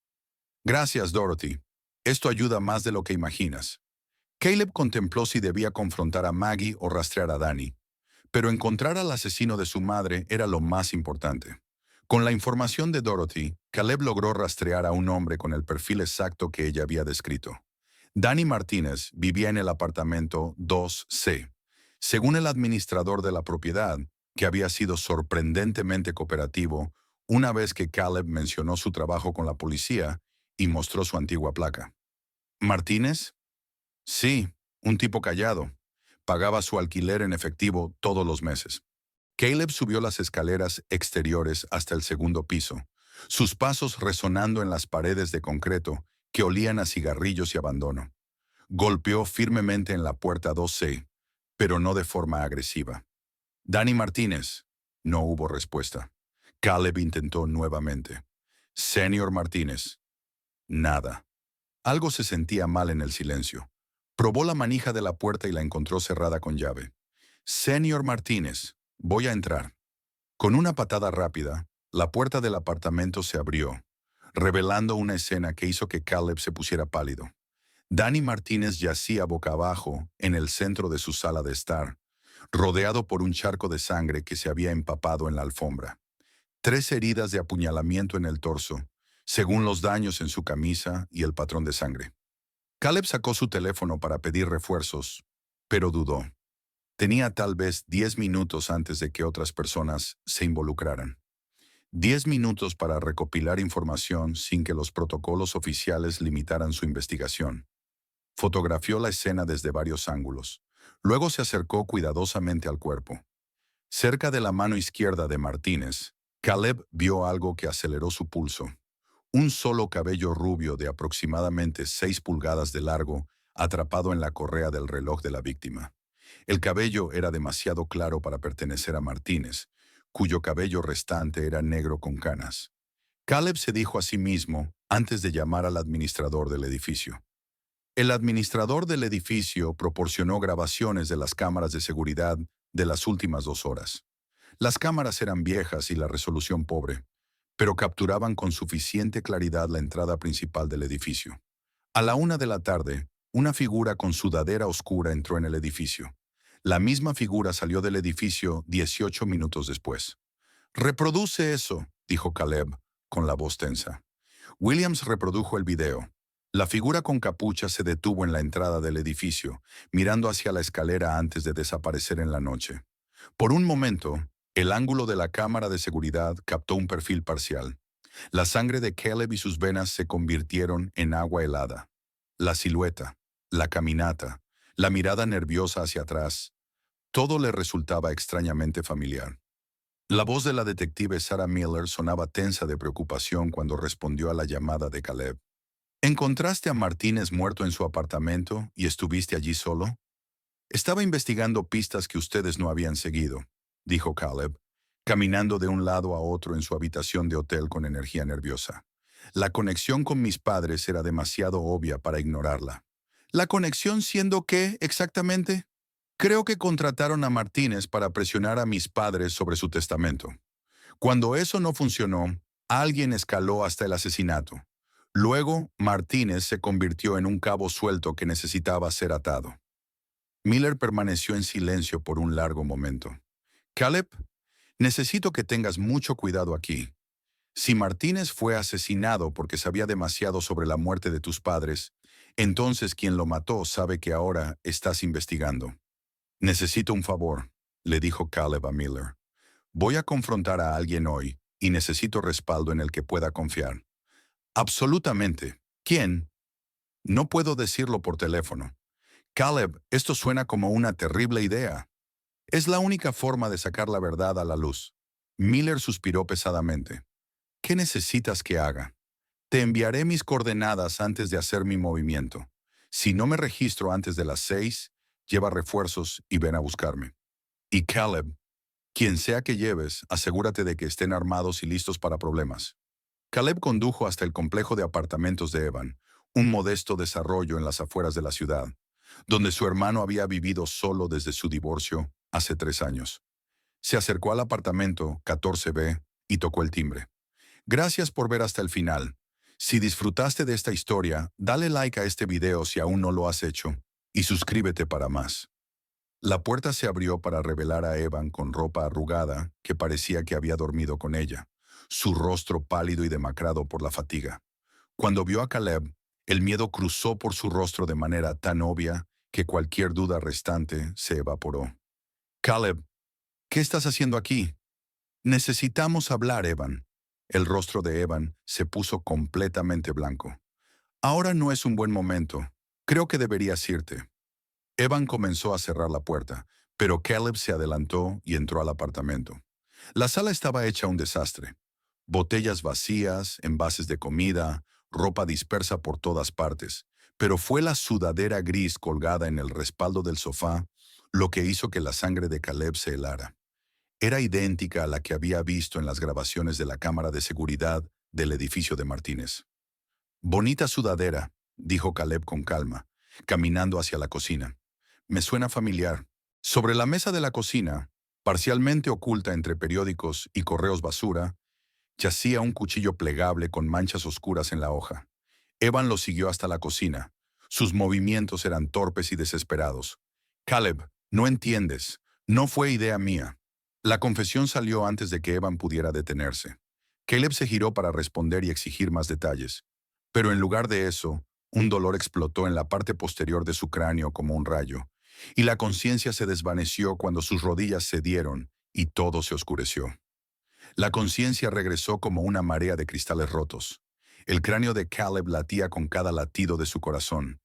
Gracias, Dorothy. Esto ayuda más de lo que imaginas. Caleb contempló si debía confrontar a Maggie o rastrear a Danny, pero encontrar al asesino de su madre era lo más importante. Con la información de Dorothy, Caleb logró rastrear a un hombre con el perfil exacto que ella había descrito. Danny Martínez vivía en el apartamento 2C. Según el administrador de la propiedad, que había sido sorprendentemente cooperativo una vez que Caleb mencionó su trabajo con la policía y mostró su antigua placa. ¿Martínez? Sí, un tipo callado. Pagaba su alquiler en efectivo todos los meses. Caleb subió las escaleras exteriores hasta el segundo piso, sus pasos resonando en las paredes de concreto que olían a cigarrillos y abandono. Golpeó firmemente en la puerta 2C, pero no de forma agresiva. Danny Martínez. No hubo respuesta. Caleb intentó nuevamente. Señor Martínez. Nada. Algo se sentía mal en el silencio. Probó la manija de la puerta y la encontró cerrada con llave. Señor Martínez, voy a entrar. Con una patada rápida, la puerta del apartamento se abrió, revelando una escena que hizo que Caleb se pusiera pálido. Danny Martínez yacía boca abajo en el centro de su sala de estar, rodeado por un charco de sangre que se había empapado en la alfombra. 3 heridas de apuñalamiento en el torso, según los daños en su camisa y el patrón de sangre. Caleb sacó su teléfono para pedir refuerzos, pero dudó. Tenía tal vez 10 minutos antes de que otras personas se involucraran. 10 minutos para recopilar información sin que los protocolos oficiales limitaran su investigación. Fotografió la escena desde varios ángulos. Luego se acercó cuidadosamente al cuerpo. Cerca de la mano izquierda de Martínez, Caleb vio algo que aceleró su pulso. Un solo cabello rubio de aproximadamente 6 pulgadas de largo atrapado en la correa del reloj de la víctima. El cabello era demasiado claro para pertenecer a Martínez, cuyo cabello restante era negro con canas. Caleb se dijo a sí mismo antes de llamar al administrador del edificio. El administrador del edificio proporcionó grabaciones de las cámaras de seguridad de las últimas 2 horas. Las cámaras eran viejas y la resolución pobre, pero capturaban con suficiente claridad la entrada principal del edificio. A la 1 de la tarde, una figura con sudadera oscura entró en el edificio. La misma figura salió del edificio 18 minutos después. «Reproduce eso», dijo Caleb, con la voz tensa. Williams reprodujo el video. La figura con capucha se detuvo en la entrada del edificio, mirando hacia la escalera antes de desaparecer en la noche. Por un momento, el ángulo de la cámara de seguridad captó un perfil parcial. La sangre de Caleb y sus venas se convirtieron en agua helada. La silueta, la caminata, la mirada nerviosa hacia atrás, todo le resultaba extrañamente familiar. La voz de la detective Sarah Miller sonaba tensa de preocupación cuando respondió a la llamada de Caleb. ¿Encontraste a Martínez muerto en su apartamento y estuviste allí solo? Estaba investigando pistas que ustedes no habían seguido, dijo Caleb, caminando de un lado a otro en su habitación de hotel con energía nerviosa. La conexión con mis padres era demasiado obvia para ignorarla. ¿La conexión siendo qué exactamente? Creo que contrataron a Martínez para presionar a mis padres sobre su testamento. Cuando eso no funcionó, alguien escaló hasta el asesinato. Luego, Martínez se convirtió en un cabo suelto que necesitaba ser atado. Miller permaneció en silencio por un largo momento. Caleb, necesito que tengas mucho cuidado aquí. Si Martínez fue asesinado porque sabía demasiado sobre la muerte de tus padres, entonces quien lo mató sabe que ahora estás investigando. Necesito un favor, le dijo Caleb a Miller. Voy a confrontar a alguien hoy y necesito respaldo en el que pueda confiar. Absolutamente. ¿Quién? No puedo decirlo por teléfono. Caleb, esto suena como una terrible idea. Es la única forma de sacar la verdad a la luz. Miller suspiró pesadamente. ¿Qué necesitas que haga? Te enviaré mis coordenadas antes de hacer mi movimiento. Si no me registro antes de las 6, lleva refuerzos y ven a buscarme. Y Caleb, quien sea que lleves, asegúrate de que estén armados y listos para problemas. Caleb condujo hasta el complejo de apartamentos de Evan, un modesto desarrollo en las afueras de la ciudad, donde su hermano había vivido solo desde su divorcio hace 3 años. Se acercó al apartamento 14B y tocó el timbre. Gracias por ver hasta el final. Si disfrutaste de esta historia, dale like a este video si aún no lo has hecho y suscríbete para más. La puerta se abrió para revelar a Evan con ropa arrugada que parecía que había dormido con ella, su rostro pálido y demacrado por la fatiga. Cuando vio a Caleb, el miedo cruzó por su rostro de manera tan obvia que cualquier duda restante se evaporó. Caleb, ¿qué estás haciendo aquí? Necesitamos hablar, Evan. El rostro de Evan se puso completamente blanco. Ahora no es un buen momento. Creo que deberías irte. Evan comenzó a cerrar la puerta, pero Caleb se adelantó y entró al apartamento. La sala estaba hecha un desastre. Botellas vacías, envases de comida, ropa dispersa por todas partes, pero fue la sudadera gris colgada en el respaldo del sofá lo que hizo que la sangre de Caleb se helara. Era idéntica a la que había visto en las grabaciones de la cámara de seguridad del edificio de Martínez. Bonita sudadera, dijo Caleb con calma, caminando hacia la cocina. Me suena familiar. Sobre la mesa de la cocina, parcialmente oculta entre periódicos y correos basura, yacía un cuchillo plegable con manchas oscuras en la hoja. Evan lo siguió hasta la cocina. Sus movimientos eran torpes y desesperados. Caleb, no entiendes. No fue idea mía. La confesión salió antes de que Evan pudiera detenerse. Caleb se giró para responder y exigir más detalles. Pero en lugar de eso, un dolor explotó en la parte posterior de su cráneo como un rayo, y la conciencia se desvaneció cuando sus rodillas cedieron y todo se oscureció. La conciencia regresó como una marea de cristales rotos. El cráneo de Caleb latía con cada latido de su corazón,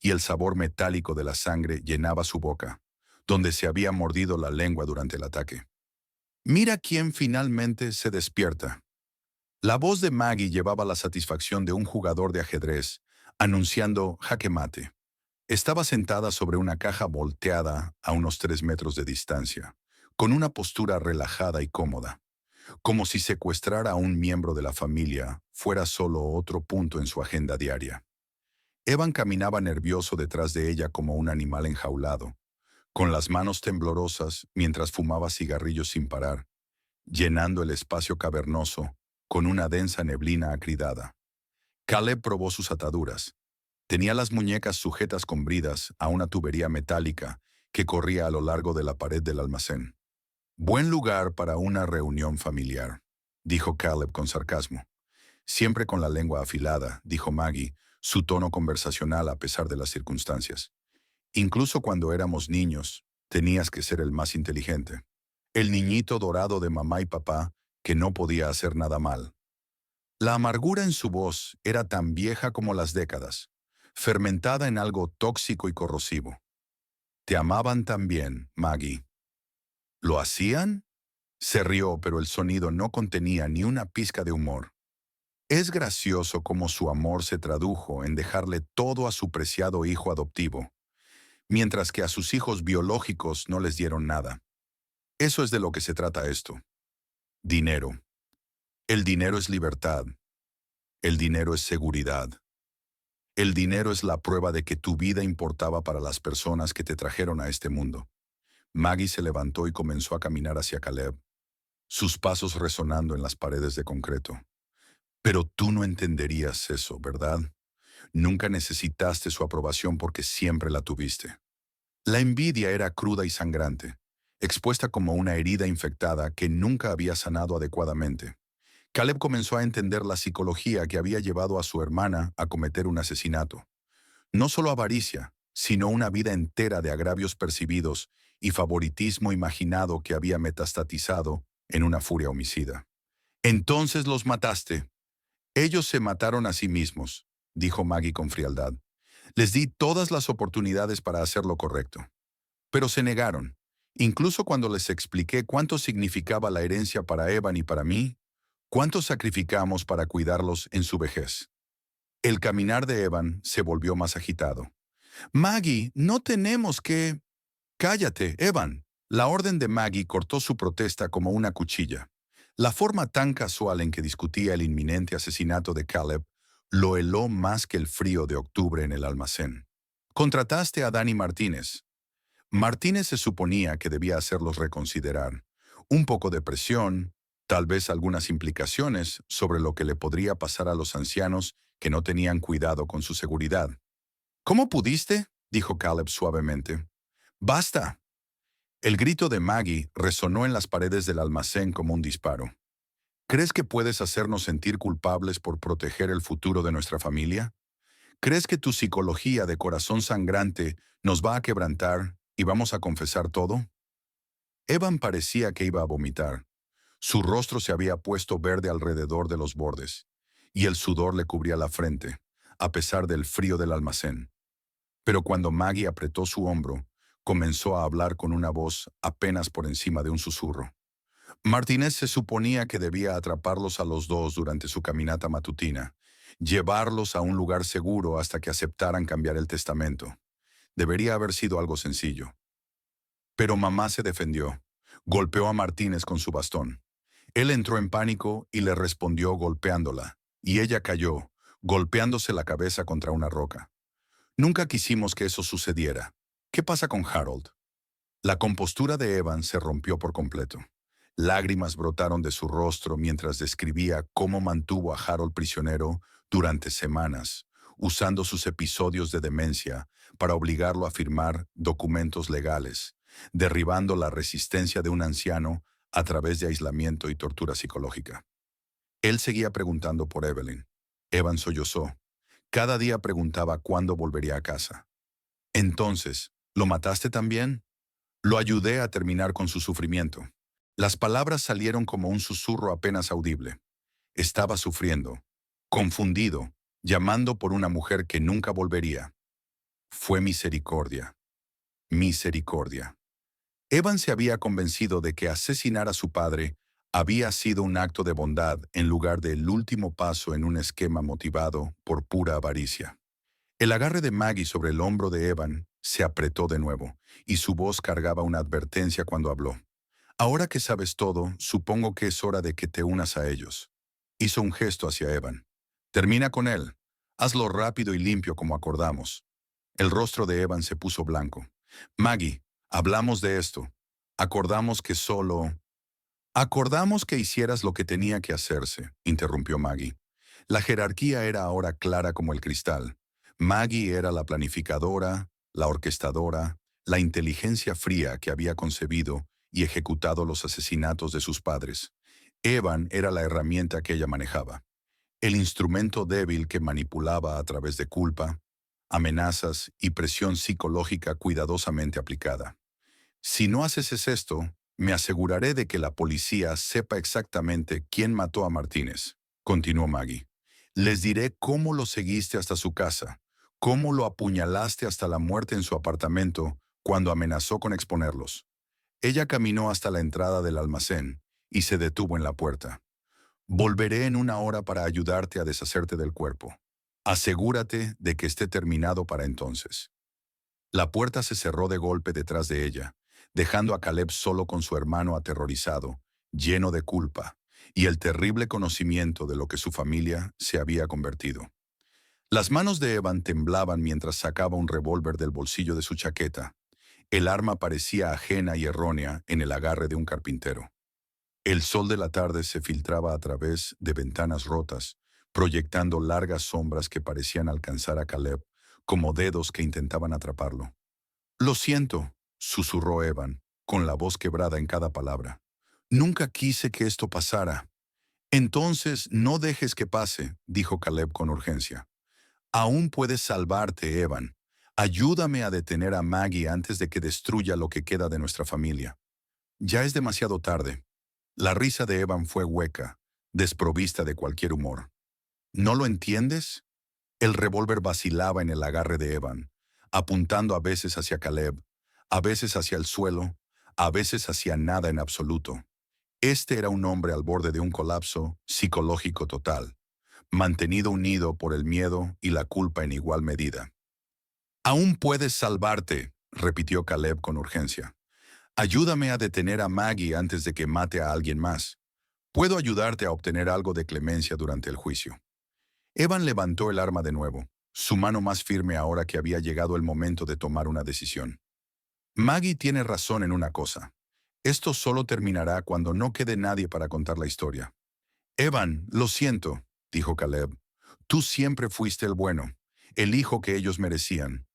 y el sabor metálico de la sangre llenaba su boca, donde se había mordido la lengua durante el ataque. Mira quién finalmente se despierta. La voz de Maggie llevaba la satisfacción de un jugador de ajedrez, anunciando jaque mate. Estaba sentada sobre una caja volteada a unos 3 metros de distancia, con una postura relajada y cómoda, como si secuestrar a un miembro de la familia fuera solo otro punto en su agenda diaria. Evan caminaba nervioso detrás de ella como un animal enjaulado, con las manos temblorosas mientras fumaba cigarrillos sin parar, llenando el espacio cavernoso con una densa neblina acridada. Caleb probó sus ataduras. Tenía las muñecas sujetas con bridas a una tubería metálica que corría a lo largo de la pared del almacén. Buen lugar para una reunión familiar, dijo Caleb con sarcasmo. Siempre con la lengua afilada, dijo Maggie, su tono conversacional a pesar de las circunstancias. Incluso cuando éramos niños, tenías que ser el más inteligente. El niñito dorado de mamá y papá que no podía hacer nada mal. La amargura en su voz era tan vieja como las décadas, fermentada en algo tóxico y corrosivo. Te amaban también, Maggie. ¿Lo hacían? Se rió, pero el sonido no contenía ni una pizca de humor. Es gracioso cómo su amor se tradujo en dejarle todo a su preciado hijo adoptivo, mientras que a sus hijos biológicos no les dieron nada. Eso es de lo que se trata esto. Dinero. El dinero es libertad. El dinero es seguridad. El dinero es la prueba de que tu vida importaba para las personas que te trajeron a este mundo. Maggie se levantó y comenzó a caminar hacia Caleb, sus pasos resonando en las paredes de concreto. Pero tú no entenderías eso, ¿verdad? Nunca necesitaste su aprobación porque siempre la tuviste. La envidia era cruda y sangrante, expuesta como una herida infectada que nunca había sanado adecuadamente. Caleb comenzó a entender la psicología que había llevado a su hermana a cometer un asesinato. No solo avaricia, sino una vida entera de agravios percibidos y favoritismo imaginado que había metastatizado en una furia homicida. Entonces los mataste. Ellos se mataron a sí mismos, dijo Maggie con frialdad. Les di todas las oportunidades para hacer lo correcto. Pero se negaron. Incluso cuando les expliqué cuánto significaba la herencia para Evan y para mí, cuánto sacrificamos para cuidarlos en su vejez. El caminar de Evan se volvió más agitado. Maggie, no tenemos que... Cállate, Evan. La orden de Maggie cortó su protesta como una cuchilla. La forma tan casual en que discutía el inminente asesinato de Caleb lo heló más que el frío de octubre en el almacén. Contrataste a Danny Martínez. Martínez se suponía que debía hacerlos reconsiderar. Un poco de presión, tal vez algunas implicaciones sobre lo que le podría pasar a los ancianos que no tenían cuidado con su seguridad. ¿Cómo pudiste?, dijo Caleb suavemente. ¡Basta! El grito de Maggie resonó en las paredes del almacén como un disparo. ¿Crees que puedes hacernos sentir culpables por proteger el futuro de nuestra familia? ¿Crees que tu psicología de corazón sangrante nos va a quebrantar y vamos a confesar todo? Evan parecía que iba a vomitar. Su rostro se había puesto verde alrededor de los bordes, y el sudor le cubría la frente, a pesar del frío del almacén. Pero cuando Maggie apretó su hombro, comenzó a hablar con una voz apenas por encima de un susurro. Martínez se suponía que debía atraparlos a los dos durante su caminata matutina, llevarlos a un lugar seguro hasta que aceptaran cambiar el testamento. Debería haber sido algo sencillo. Pero mamá se defendió. Golpeó a Martínez con su bastón. Él entró en pánico y le respondió golpeándola, y ella cayó, golpeándose la cabeza contra una roca. Nunca quisimos que eso sucediera. ¿Qué pasa con Harold? La compostura de Evan se rompió por completo. Lágrimas brotaron de su rostro mientras describía cómo mantuvo a Harold prisionero durante semanas, usando sus episodios de demencia para obligarlo a firmar documentos legales, derribando la resistencia de un anciano a través de aislamiento y tortura psicológica. Él seguía preguntando por Evelyn. Evan sollozó. Cada día preguntaba cuándo volvería a casa. Entonces, ¿lo mataste también? Lo ayudé a terminar con su sufrimiento. Las palabras salieron como un susurro apenas audible. Estaba sufriendo, confundido, llamando por una mujer que nunca volvería. Fue misericordia. Misericordia. Evan se había convencido de que asesinar a su padre había sido un acto de bondad en lugar del último paso en un esquema motivado por pura avaricia. El agarre de Maggie sobre el hombro de Evan se apretó de nuevo, y su voz cargaba una advertencia cuando habló. Ahora que sabes todo, supongo que es hora de que te unas a ellos. Hizo un gesto hacia Evan. Termina con él. Hazlo rápido y limpio como acordamos. El rostro de Evan se puso blanco. Maggie, hablamos de esto. Acordamos que solo... Acordamos que hicieras lo que tenía que hacerse, interrumpió Maggie. La jerarquía era ahora clara como el cristal. Maggie era la planificadora, la orquestadora, la inteligencia fría que había concebido y ejecutado los asesinatos de sus padres. Evan era la herramienta que ella manejaba, el instrumento débil que manipulaba a través de culpa, amenazas y presión psicológica cuidadosamente aplicada. Si no haces esto, me aseguraré de que la policía sepa exactamente quién mató a Martínez, continuó Maggie. Les diré cómo lo seguiste hasta su casa, cómo lo apuñalaste hasta la muerte en su apartamento cuando amenazó con exponerlos. Ella caminó hasta la entrada del almacén y se detuvo en la puerta. Volveré en una hora para ayudarte a deshacerte del cuerpo. Asegúrate de que esté terminado para entonces. La puerta se cerró de golpe detrás de ella, dejando a Caleb solo con su hermano aterrorizado, lleno de culpa, y el terrible conocimiento de lo que su familia se había convertido. Las manos de Evan temblaban mientras sacaba un revólver del bolsillo de su chaqueta. El arma parecía ajena y errónea en el agarre de un carpintero. El sol de la tarde se filtraba a través de ventanas rotas, proyectando largas sombras que parecían alcanzar a Caleb, como dedos que intentaban atraparlo. «Lo siento», susurró Evan, con la voz quebrada en cada palabra. «Nunca quise que esto pasara». «Entonces no dejes que pase», dijo Caleb con urgencia. «Aún puedes salvarte, Evan. Ayúdame a detener a Maggie antes de que destruya lo que queda de nuestra familia». «Ya es demasiado tarde». La risa de Evan fue hueca, desprovista de cualquier humor. «¿No lo entiendes?» El revólver vacilaba en el agarre de Evan, apuntando a veces hacia Caleb, a veces hacia el suelo, a veces hacia nada en absoluto. Este era un hombre al borde de un colapso psicológico total, mantenido unido por el miedo y la culpa en igual medida. «Aún puedes salvarte», repitió Caleb con urgencia. «Ayúdame a detener a Maggie antes de que mate a alguien más. Puedo ayudarte a obtener algo de clemencia durante el juicio». Evan levantó el arma de nuevo, su mano más firme ahora que había llegado el momento de tomar una decisión. «Maggie tiene razón en una cosa. Esto solo terminará cuando no quede nadie para contar la historia». «Evan, lo siento», dijo Caleb. «Tú siempre fuiste el bueno, el hijo que ellos merecían.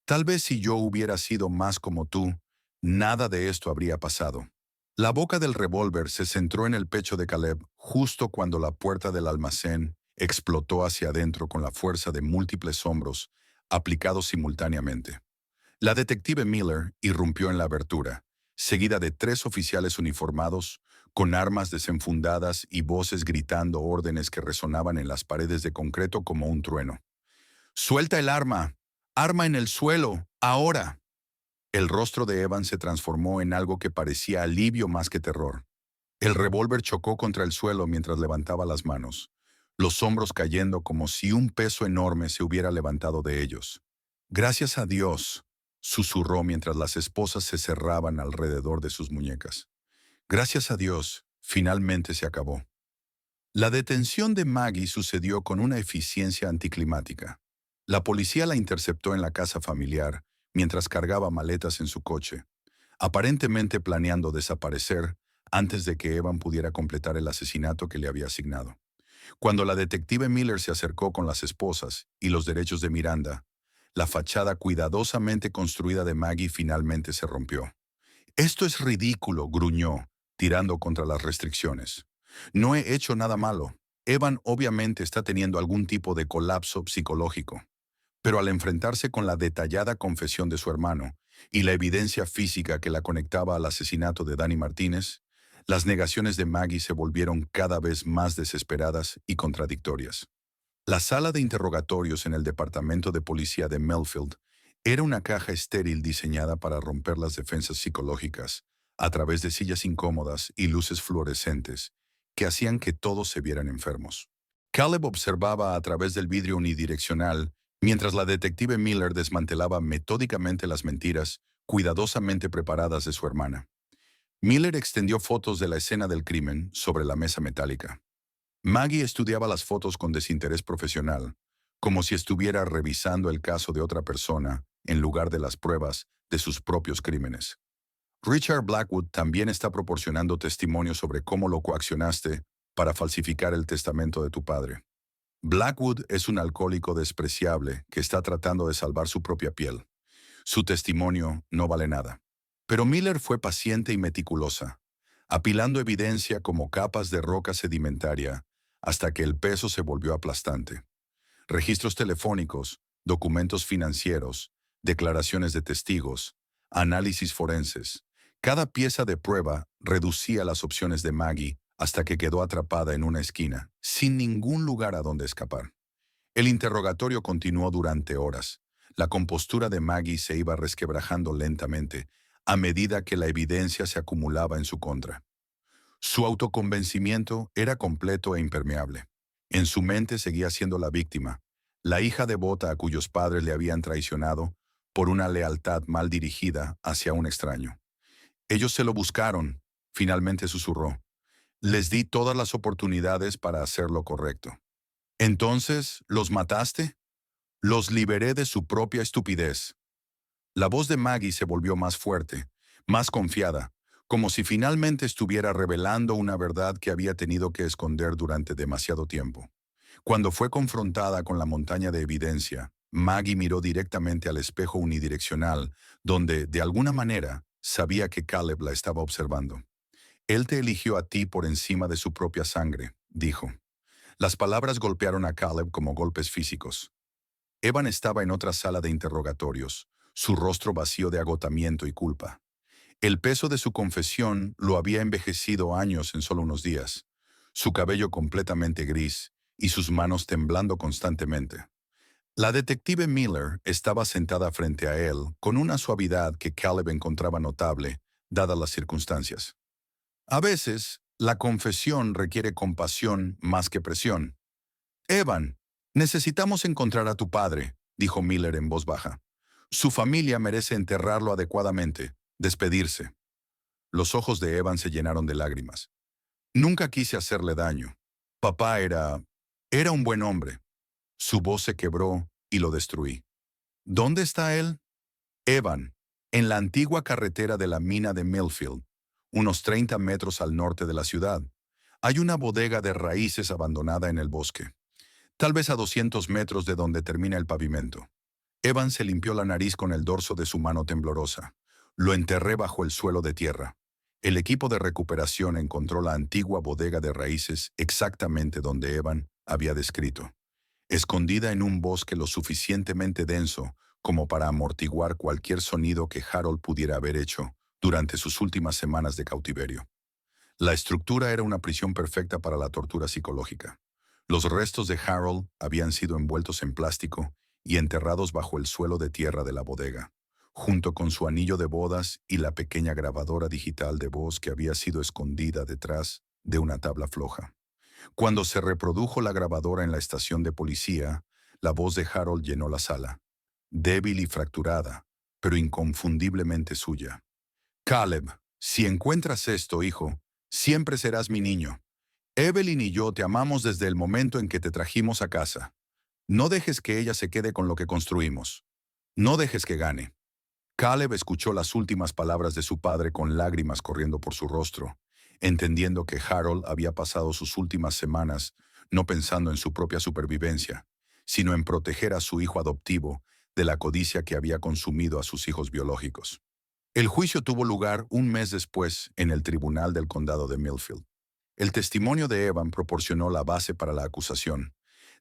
Tal vez si yo hubiera sido más como tú, nada de esto habría pasado». La boca del revólver se centró en el pecho de Caleb justo cuando la puerta del almacén explotó hacia adentro con la fuerza de múltiples hombros aplicados simultáneamente. La detective Miller irrumpió en la abertura, seguida de 3 oficiales uniformados, con armas desenfundadas y voces gritando órdenes que resonaban en las paredes de concreto como un trueno. «¡Suelta el arma! ¡Arma en el suelo! ¡Ahora!». El rostro de Evan se transformó en algo que parecía alivio más que terror. El revólver chocó contra el suelo mientras levantaba las manos, los hombros cayendo como si un peso enorme se hubiera levantado de ellos. «Gracias a Dios», susurró mientras las esposas se cerraban alrededor de sus muñecas. «Gracias a Dios, finalmente se acabó». La detención de Maggie sucedió con una eficiencia anticlimática. La policía la interceptó en la casa familiar mientras cargaba maletas en su coche, aparentemente planeando desaparecer antes de que Evan pudiera completar el asesinato que le había asignado. Cuando la detective Miller se acercó con las esposas y los derechos de Miranda, la fachada cuidadosamente construida de Maggie finalmente se rompió. «Esto es ridículo», gruñó, tirando contra las restricciones. «No he hecho nada malo. Evan obviamente está teniendo algún tipo de colapso psicológico». Pero al enfrentarse con la detallada confesión de su hermano y la evidencia física que la conectaba al asesinato de Danny Martínez, las negaciones de Maggie se volvieron cada vez más desesperadas y contradictorias. La sala de interrogatorios en el departamento de policía de Melfield era una caja estéril diseñada para romper las defensas psicológicas a través de sillas incómodas y luces fluorescentes que hacían que todos se vieran enfermos. Caleb observaba a través del vidrio unidireccional mientras la detective Miller desmantelaba metódicamente las mentiras cuidadosamente preparadas de su hermana. Miller extendió fotos de la escena del crimen sobre la mesa metálica. Maggie estudiaba las fotos con desinterés profesional, como si estuviera revisando el caso de otra persona en lugar de las pruebas de sus propios crímenes. «Richard Blackwood también está proporcionando testimonio sobre cómo lo coaccionaste para falsificar el testamento de tu padre. Blackwood es un alcohólico despreciable que está tratando de salvar su propia piel. Su testimonio no vale nada». Pero Miller fue paciente y meticulosa, apilando evidencia como capas de roca sedimentaria hasta que el peso se volvió aplastante. Registros telefónicos, documentos financieros, declaraciones de testigos, análisis forenses. Cada pieza de prueba reducía las opciones de Maggie hasta que quedó atrapada en una esquina, sin ningún lugar a donde escapar. El interrogatorio continuó durante horas. La compostura de Maggie se iba resquebrajando lentamente a medida que la evidencia se acumulaba en su contra. Su autoconvencimiento era completo e impermeable. En su mente seguía siendo la víctima, la hija devota a cuyos padres le habían traicionado por una lealtad mal dirigida hacia un extraño. Ellos se lo buscaron, finalmente susurró. Les di todas las oportunidades para hacer lo correcto. Entonces, ¿los mataste? Los liberé de su propia estupidez. La voz de Maggie se volvió más fuerte, más confiada, como si finalmente estuviera revelando una verdad que había tenido que esconder durante demasiado tiempo. Cuando fue confrontada con la montaña de evidencia, Maggie miró directamente al espejo unidireccional, donde, de alguna manera, sabía que Caleb la estaba observando. Él te eligió a ti por encima de su propia sangre, dijo. Las palabras golpearon a Caleb como golpes físicos. Evan estaba en otra sala de interrogatorios, su rostro vacío de agotamiento y culpa. El peso de su confesión lo había envejecido años en solo unos días, su cabello completamente gris y sus manos temblando constantemente. La detective Miller estaba sentada frente a él con una suavidad que Caleb encontraba notable, dadas las circunstancias. A veces, la confesión requiere compasión más que presión. Evan, necesitamos encontrar a tu padre, dijo Miller en voz baja. Su familia merece enterrarlo adecuadamente, despedirse. Los ojos de Evan se llenaron de lágrimas. Nunca quise hacerle daño. Papá era un buen hombre. Su voz se quebró y lo destruí. ¿Dónde está él? Evan, en la antigua carretera de la mina de Millfield, unos 30 metros al norte de la ciudad. Hay una bodega de raíces abandonada en el bosque, tal vez a 200 metros de donde termina el pavimento. Evan se limpió la nariz con el dorso de su mano temblorosa. Lo enterré bajo el suelo de tierra. El equipo de recuperación encontró la antigua bodega de raíces exactamente donde Evan había descrito, escondida en un bosque lo suficientemente denso como para amortiguar cualquier sonido que Harold pudiera haber hecho durante sus últimas semanas de cautiverio. La estructura era una prisión perfecta para la tortura psicológica. Los restos de Harold habían sido envueltos en plástico y enterrados bajo el suelo de tierra de la bodega, junto con su anillo de bodas y la pequeña grabadora digital de voz que había sido escondida detrás de una tabla floja. Cuando se reprodujo la grabadora en la estación de policía, la voz de Harold llenó la sala, débil y fracturada, pero inconfundiblemente suya. Caleb, si encuentras esto, hijo, siempre serás mi niño. Evelyn y yo te amamos desde el momento en que te trajimos a casa. No dejes que ella se quede con lo que construimos. No dejes que gane. Caleb escuchó las últimas palabras de su padre con lágrimas corriendo por su rostro, entendiendo que Harold había pasado sus últimas semanas no pensando en su propia supervivencia, sino en proteger a su hijo adoptivo de la codicia que había consumido a sus hijos biológicos. El juicio tuvo lugar un mes después en el tribunal del condado de Millfield. El testimonio de Evan proporcionó la base para la acusación.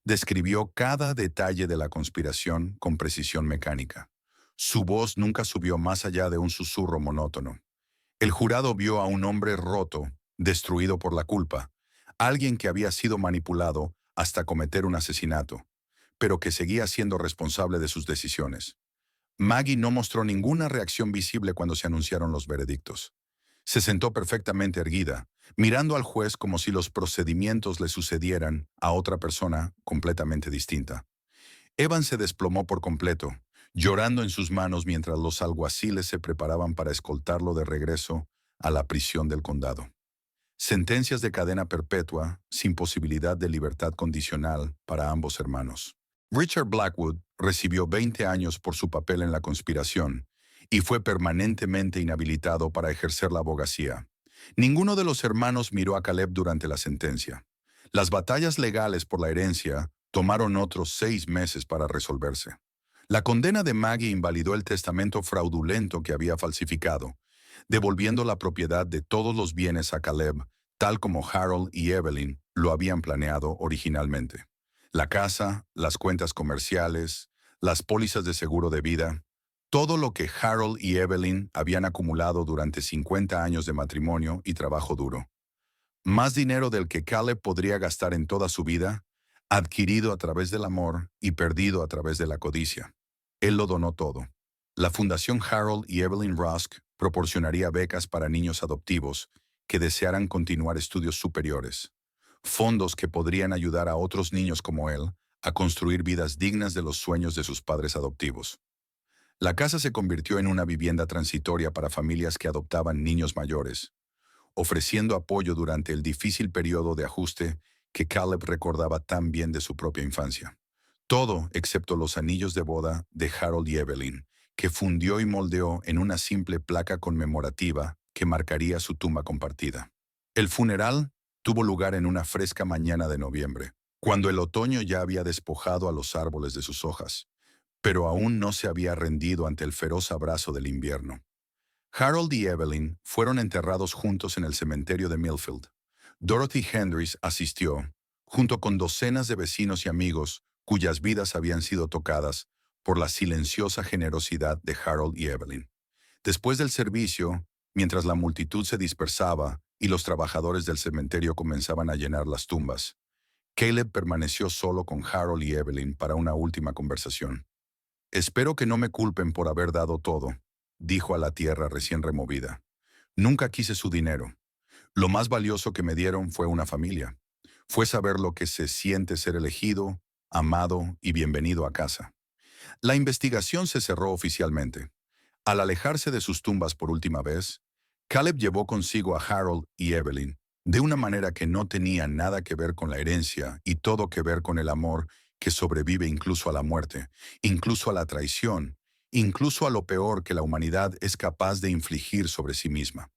Describió cada detalle de la conspiración con precisión mecánica. Su voz nunca subió más allá de un susurro monótono. El jurado vio a un hombre roto, destruido por la culpa, alguien que había sido manipulado hasta cometer un asesinato, pero que seguía siendo responsable de sus decisiones. Maggie no mostró ninguna reacción visible cuando se anunciaron los veredictos. Se sentó perfectamente erguida, mirando al juez como si los procedimientos le sucedieran a otra persona completamente distinta. Evan se desplomó por completo, llorando en sus manos mientras los alguaciles se preparaban para escoltarlo de regreso a la prisión del condado. Sentencias de cadena perpetua, sin posibilidad de libertad condicional para ambos hermanos. Richard Blackwood recibió 20 años por su papel en la conspiración y fue permanentemente inhabilitado para ejercer la abogacía. Ninguno de los hermanos miró a Caleb durante la sentencia. Las batallas legales por la herencia tomaron otros 6 meses para resolverse. La condena de Maggie invalidó el testamento fraudulento que había falsificado, devolviendo la propiedad de todos los bienes a Caleb, tal como Harold y Evelyn lo habían planeado originalmente. La casa, las cuentas comerciales, las pólizas de seguro de vida, todo lo que Harold y Evelyn habían acumulado durante 50 años de matrimonio y trabajo duro. Más dinero del que Caleb podría gastar en toda su vida, adquirido a través del amor y perdido a través de la codicia. Él lo donó todo. La Fundación Harold y Evelyn Rusk proporcionaría becas para niños adoptivos que desearan continuar estudios superiores, fondos que podrían ayudar a otros niños como él a construir vidas dignas de los sueños de sus padres adoptivos. La casa se convirtió en una vivienda transitoria para familias que adoptaban niños mayores, ofreciendo apoyo durante el difícil periodo de ajuste que Caleb recordaba tan bien de su propia infancia. Todo excepto los anillos de boda de Harold y Evelyn, que fundió y moldeó en una simple placa conmemorativa que marcaría su tumba compartida. El funeral tuvo lugar en una fresca mañana de noviembre, cuando el otoño ya había despojado a los árboles de sus hojas, pero aún no se había rendido ante el feroz abrazo del invierno. Harold y Evelyn fueron enterrados juntos en el cementerio de Millfield. Dorothy Hendricks asistió, junto con docenas de vecinos y amigos cuyas vidas habían sido tocadas por la silenciosa generosidad de Harold y Evelyn. Después del servicio, mientras la multitud se dispersaba y los trabajadores del cementerio comenzaban a llenar las tumbas, Caleb permaneció solo con Harold y Evelyn para una última conversación. «Espero que no me culpen por haber dado todo», dijo a la tierra recién removida. «Nunca quise su dinero. Lo más valioso que me dieron fue una familia. Fue saber lo que se siente ser elegido, amado y bienvenido a casa». La investigación se cerró oficialmente. Al alejarse de sus tumbas por última vez, Caleb llevó consigo a Harold y Evelyn, de una manera que no tenía nada que ver con la herencia y todo que ver con el amor que sobrevive incluso a la muerte, incluso a la traición, incluso a lo peor que la humanidad es capaz de infligir sobre sí misma.